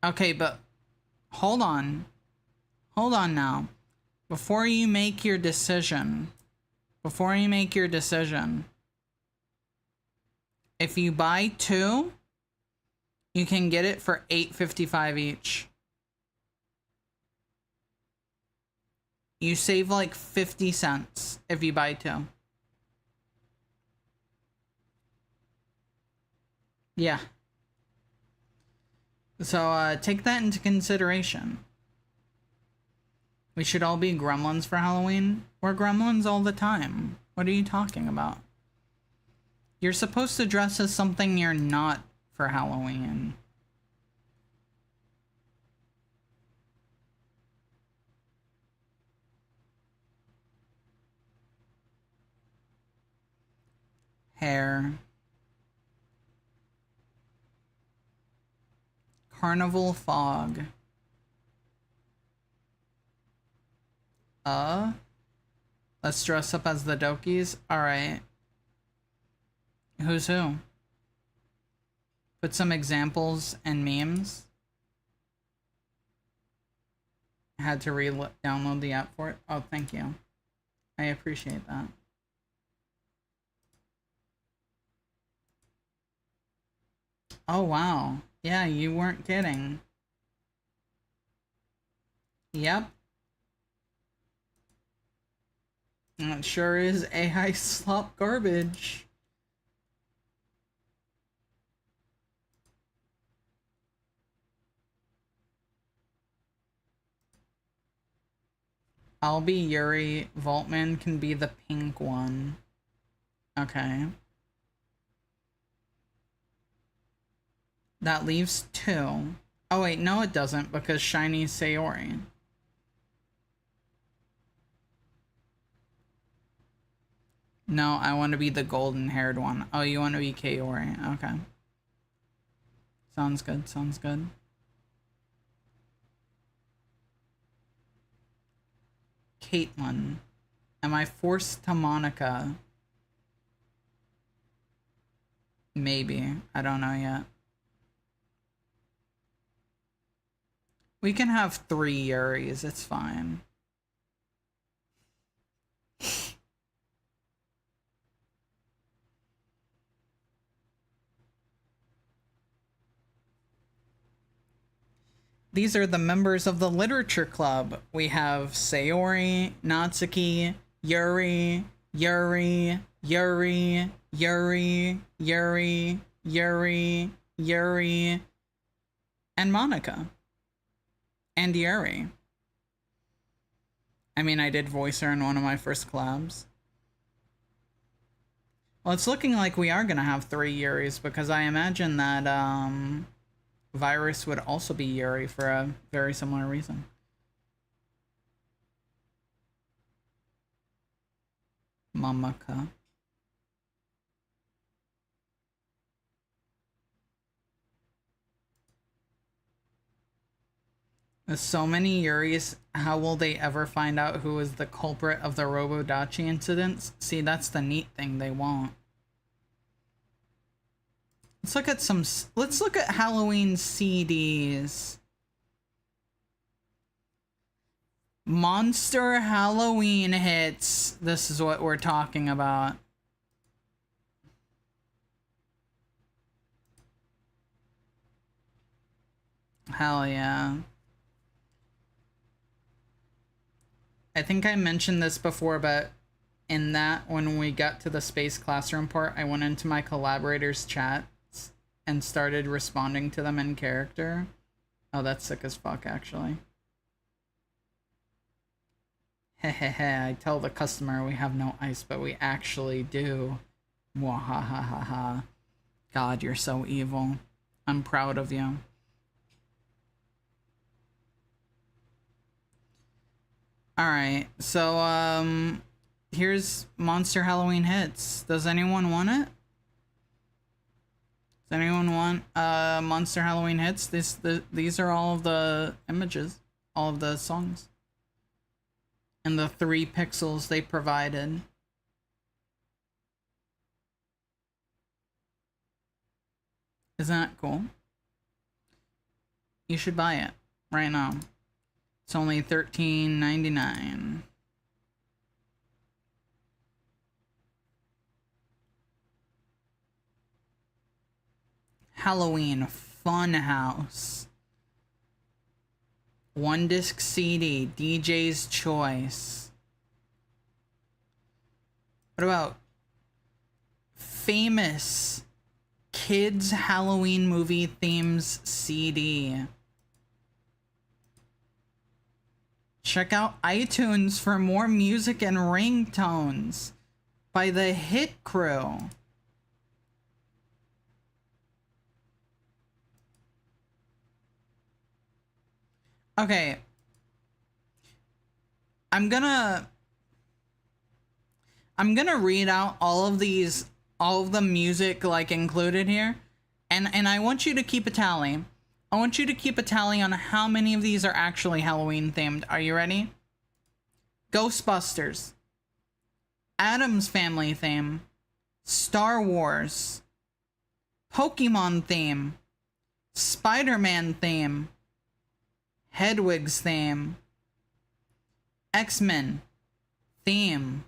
Okay, but hold on. Hold on now. Before you make your decision. If you buy 2, you can get it for $8.55 each. You save like 50 cents if you buy 2. Yeah. So, take that into consideration. We should all be gremlins for Halloween. We're gremlins all the time. What are you talking about? You're supposed to dress as something you're not for Halloween. Hair. Carnival fog. Let's dress up as the Dokis. Alright. Who's who? Put some examples and memes. Had to download the app for it. Oh, thank you. I appreciate that. Oh, wow. Yeah, you weren't kidding. Yep. It sure is AI slop garbage. I'll be Yuri. Vaultman can be the pink one. Okay. That leaves 2. Oh wait, no it doesn't, because Shiny Sayori. No, I want to be the golden-haired one. Oh, you want to be Kaori. Okay. Sounds good, sounds good. Caitlin. Am I forced to Monica? Maybe. I don't know yet. We can have 3 Yuris, it's fine. These are the members of the literature club. We have Sayori, Natsuki, Yuri, Yuri, Yuri, Yuri, Yuri, Yuri, Yuri, and Monica. And Yuri. I mean, I did voice her in one of my first collabs. Well, it's looking like we are gonna have 3 Yuris, because I imagine that, Virus would also be Yuri for a very similar reason. Mamaka. With so many Yuris, how will they ever find out who is the culprit of the Robodachi incidents? See, that's the neat thing, they won't. Let's look at Halloween CDs. Monster Halloween hits. This is what we're talking about. Hell yeah. I think I mentioned this before, but in that, when we got to the space classroom part, I went into my collaborators' chats and started responding to them in character. Oh, that's sick as fuck, actually. Hehehe, I tell the customer we have no ice, but we actually do. Mwahahaha. God, you're so evil. I'm proud of you. Alright, so, here's Monster Halloween Hits. Does anyone want it? Does anyone want, Monster Halloween Hits? These are all of the images. All of the songs. And the 3 pixels they provided. Isn't that cool? You should buy it right now. It's only $13.99. Halloween Funhouse. 1-disc CD, DJ's Choice. What about famous kids Halloween movie themes CD? Check out iTunes for more music and ringtones by the Hit Crew. Okay. I'm gonna read out all of these all of the music like included here, and I want you to keep a tally. I want you to keep a tally on how many of these are actually Halloween themed. Are you ready? Ghostbusters, Addams Family theme, Star Wars, Pokemon theme, Spider-Man theme, Hedwig's theme, X-Men theme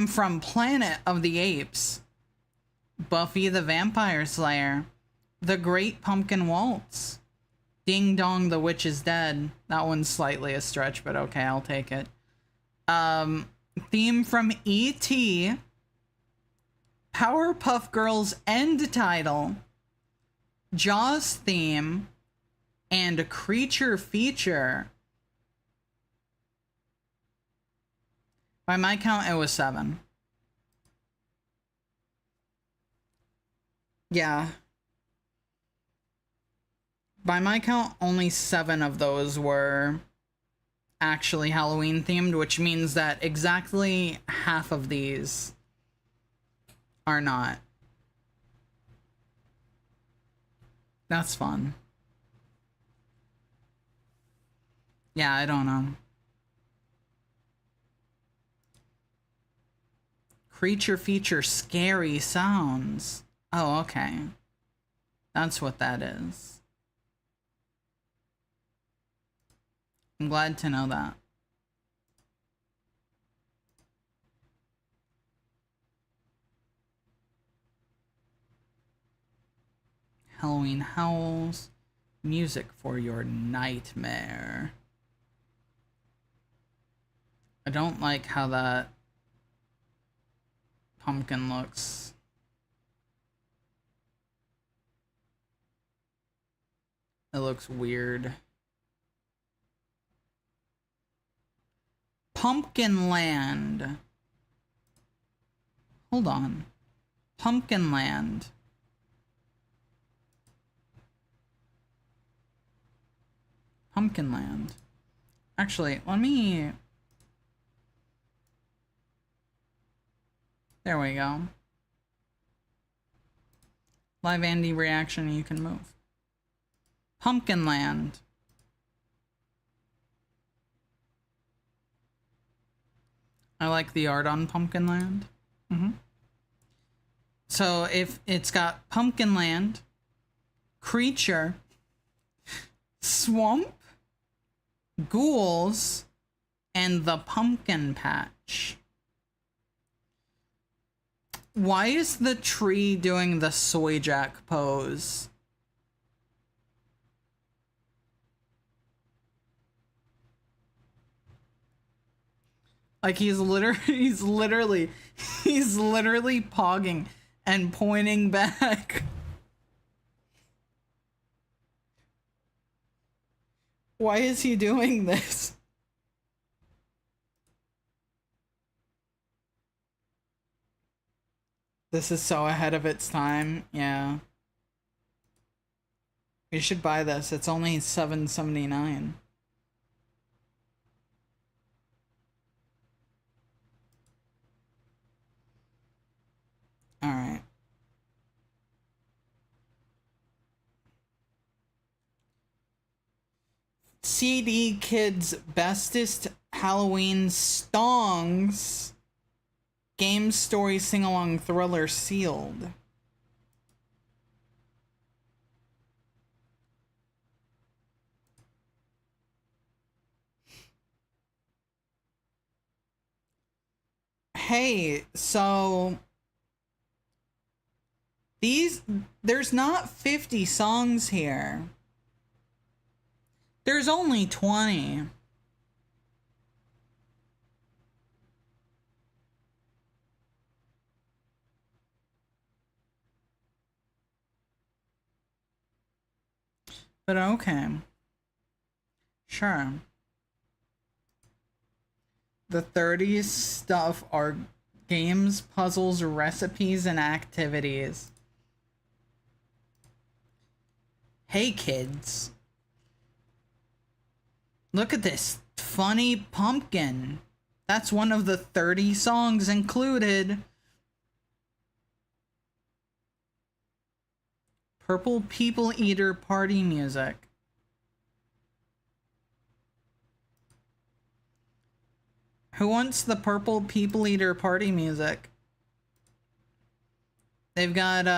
from Planet of the Apes, Buffy the Vampire Slayer, The Great Pumpkin Waltz, Ding Dong the Witch is Dead. That one's slightly a stretch, but okay, I'll take it. Theme from E.T., Powerpuff Girls end title, Jaws theme, and Creature feature. By my count, it was 7. Yeah. By my count, only 7 of those were actually Halloween themed, which means that exactly half of these are not. That's fun. Yeah, I don't know. Creature feature scary sounds. Oh, okay. That's what that is. I'm glad to know that. Halloween howls. Music for your nightmare. I don't like how that pumpkin looks. It looks weird. Pumpkin Land. Hold on. Pumpkin Land. Pumpkin Land. Actually, let me... There we go. Live Andy reaction, you can move. Pumpkin Land. I like the art on Pumpkin Land. So if it's got Pumpkin Land, Creature, Swamp, Ghouls, and the Pumpkin Patch. Why is the tree doing the soy jack pose? Like he's literally pogging and pointing back. Why is he doing this? This is so ahead of its time. Yeah. You should buy this. It's only $7.79. All right. CD Kids Bestest Halloween Stongs Game Story Sing-Along Thriller sealed. Hey, so there's not 50 songs here. There's only 20. But okay. Sure. The 30s stuff are games, puzzles, recipes, and activities. Hey kids. Look at this funny pumpkin. That's one of the 30 songs included. Purple People Eater party music. Who wants the Purple People Eater party music? They've got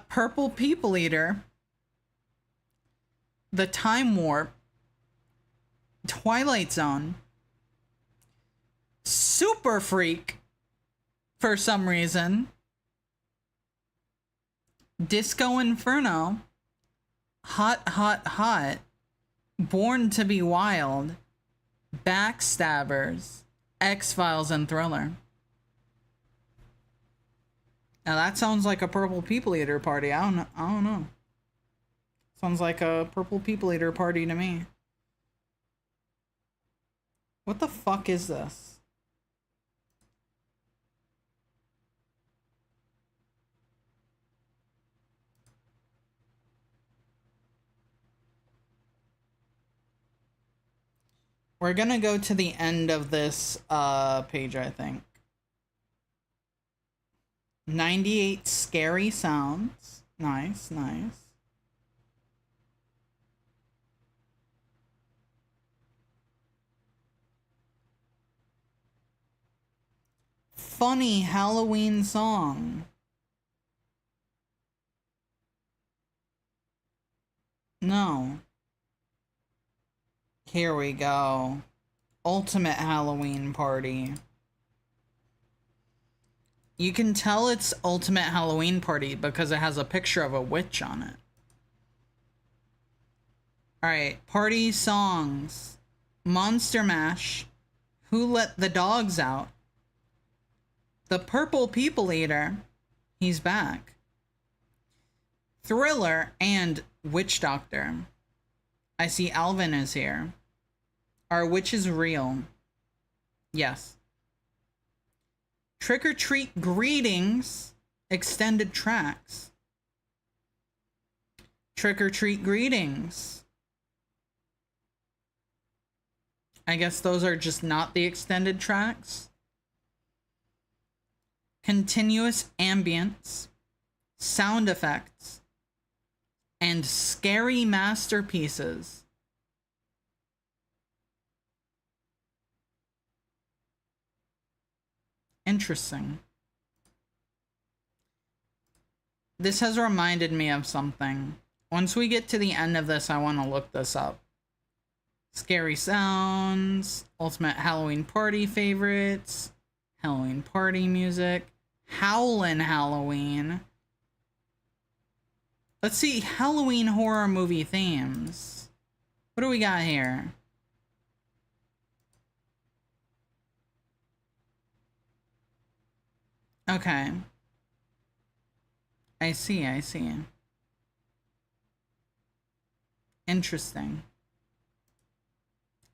Purple People Eater, The Time Warp, Twilight Zone, Super Freak for some reason, Disco Inferno, Hot Hot Hot, Born to be Wild, Backstabbers, X-Files, and Thriller. Now that sounds like a Purple People Eater party. I don't know. Sounds like a Purple People Eater party to me. What the fuck is this? We're gonna go to the end of this page, I think. 98 scary sounds. Nice, nice. Funny Halloween song. No. Here we go. Ultimate Halloween Party. You can tell it's Ultimate Halloween Party because it has a picture of a witch on it. Alright, party songs. Monster Mash. Who Let the Dogs Out? The Purple People Eater. He's back. Thriller and Witch Doctor. I see Alvin is here. Are witches real? Yes. Trick or Treat Greetings. Extended tracks. Trick or Treat Greetings. I guess those are just not the extended tracks. Continuous ambience. Sound effects. And scary masterpieces. Interesting. This has reminded me of something. Once we get to the end of this, I want to look this up. Scary sounds, Ultimate Halloween Party favorites, Halloween party music, Howlin' Halloween. Let's see, Halloween horror movie themes. What do we got here? Okay. I see, I see. Interesting.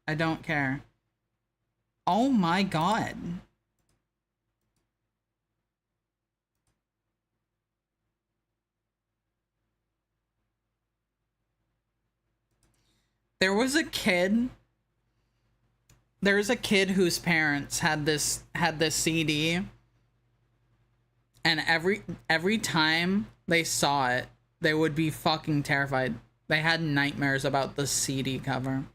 I don't care. Oh my god. There was a kid whose parents had this CD, and every time they saw it, they would be fucking terrified. They had nightmares about the CD cover.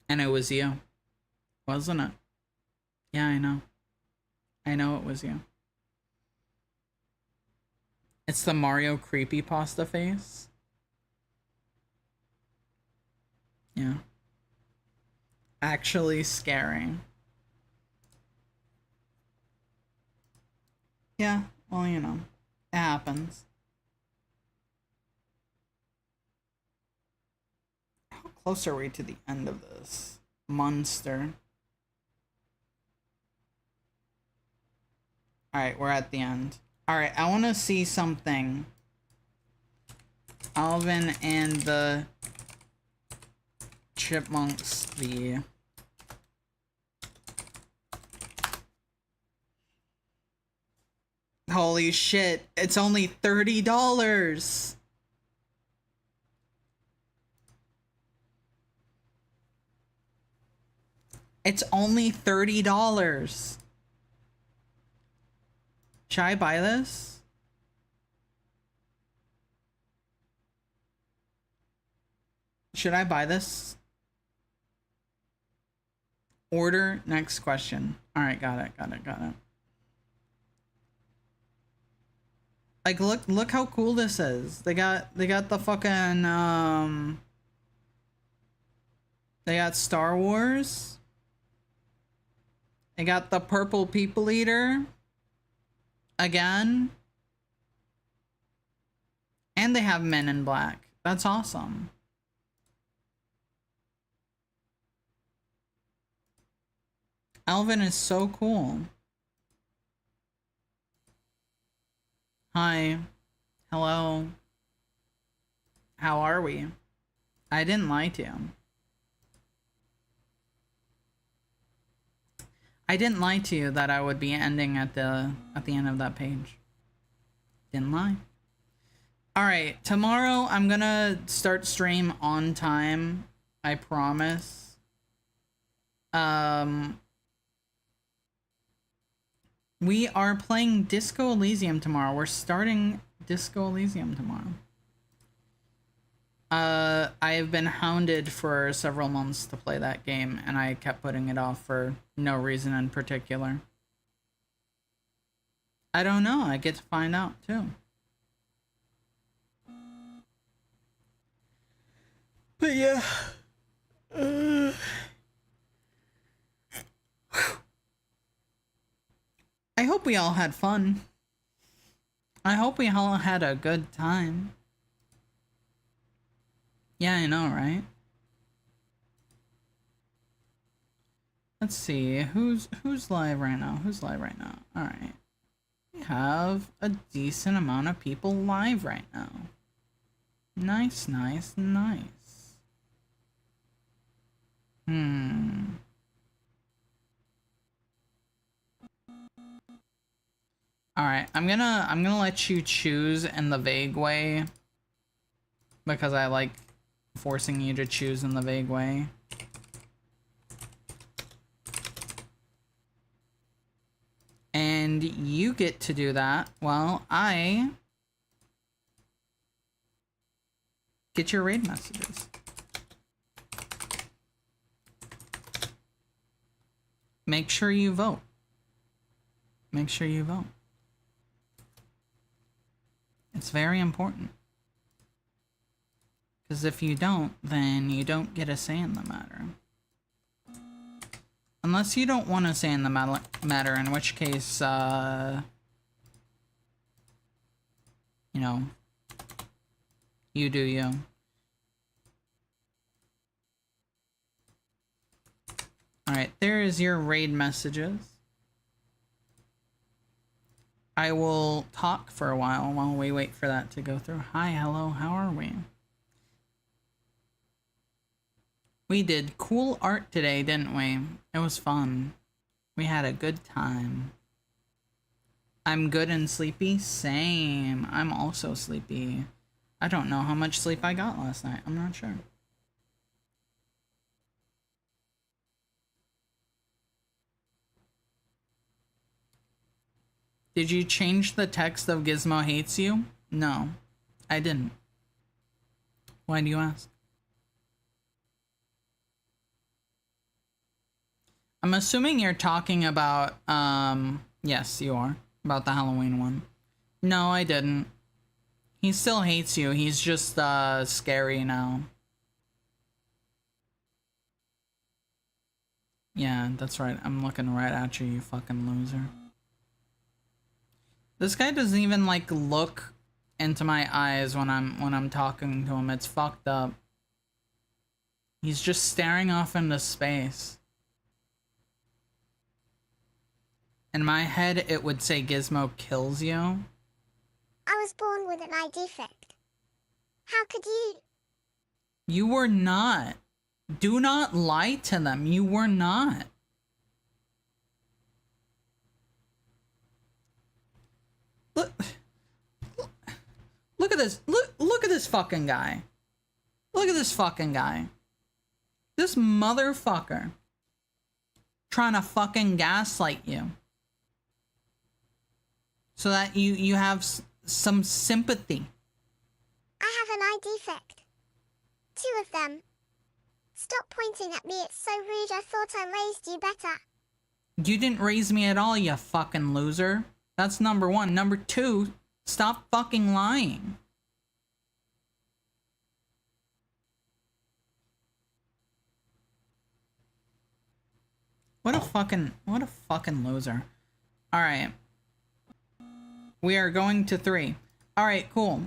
And it was you, wasn't it? Yeah, I know. I know it was you. It's the Mario creepypasta face. Yeah. Actually scary. Yeah, well, you know, it happens. How close are we to the end of this? Monster. Alright, we're at the end. Alright, I want to see something. Alvin and the Chipmunks, the... Holy shit, it's only $30! It's only $30! Should I buy this? Should I buy this? Order next question. All right, got it. Like, look how cool this is. They got the fucking they got Star Wars. They got the purple people eater again. And they have Men in Black. That's awesome. Alvin is so cool. Hi. Hello. How are we? I didn't lie to you. I didn't lie to you that I would be ending at the end of that page. Didn't lie. Alright, tomorrow I'm gonna start stream on time. I promise. We are playing Disco Elysium tomorrow. We're starting Disco Elysium tomorrow. I have been hounded for several months to play that game, and I kept putting it off for no reason in particular. I don't know. I get to find out, too. But yeah. I hope we all had fun. I hope we all had a good time. Yeah, I know, right? Let's see, who's live right now? Who's live right now? Alright. We have a decent amount of people live right now. Nice. Alright, I'm gonna let you choose in the vague way. Because I like forcing you to choose in the vague way. And you get to do that while I get your raid messages. Make sure you vote. Make sure you vote. It's very important. Because if you don't, then you don't get a say in the matter. Unless you don't want to say in the matter, in which case, you know, you do you. Alright, there is your raid messages. I will talk for a while we wait for that to go through. Hi, hello, how are we? We did cool art today, didn't we? It was fun. We had a good time. I'm good and sleepy? Same. I'm also sleepy. I don't know how much sleep I got last night. I'm not sure. Did you change the text of Gizmo hates you? No, I didn't. Why do you ask? I'm assuming you're talking about, yes, you are. About the Halloween one. No, I didn't. He still hates you. He's just, scary now. Yeah, that's right. I'm looking right at you, you fucking loser. This guy doesn't even, like, look into my eyes when I'm talking to him. It's fucked up. He's just staring off into space. In my head, it would say Gizmo kills you. I was born with an eye defect. How could you? You were not. Do not lie to them. You were not. Look at this. Look at this fucking guy. Look at this fucking guy. This motherfucker. Trying to fucking gaslight you. so that you have some sympathy. I have an eye defect. 2 of them. Stop pointing at me, it's so rude. I thought I raised you better. You didn't raise me at all, you fucking loser. That's number 1. Number 2, stop fucking lying. What a fucking loser. Alright. We are going to 3. Alright, cool.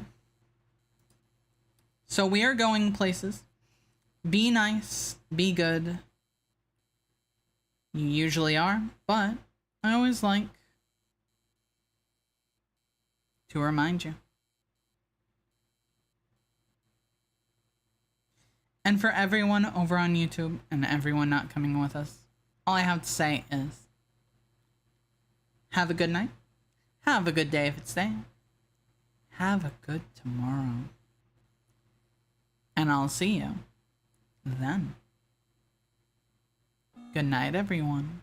So we are going places. Be nice. Be good. You usually are, but I always like to remind you. And for everyone over on YouTube and everyone not coming with us, all I have to say is have a good night. Have a good day if it's day. Have a good tomorrow. And I'll see you then. Good night, everyone.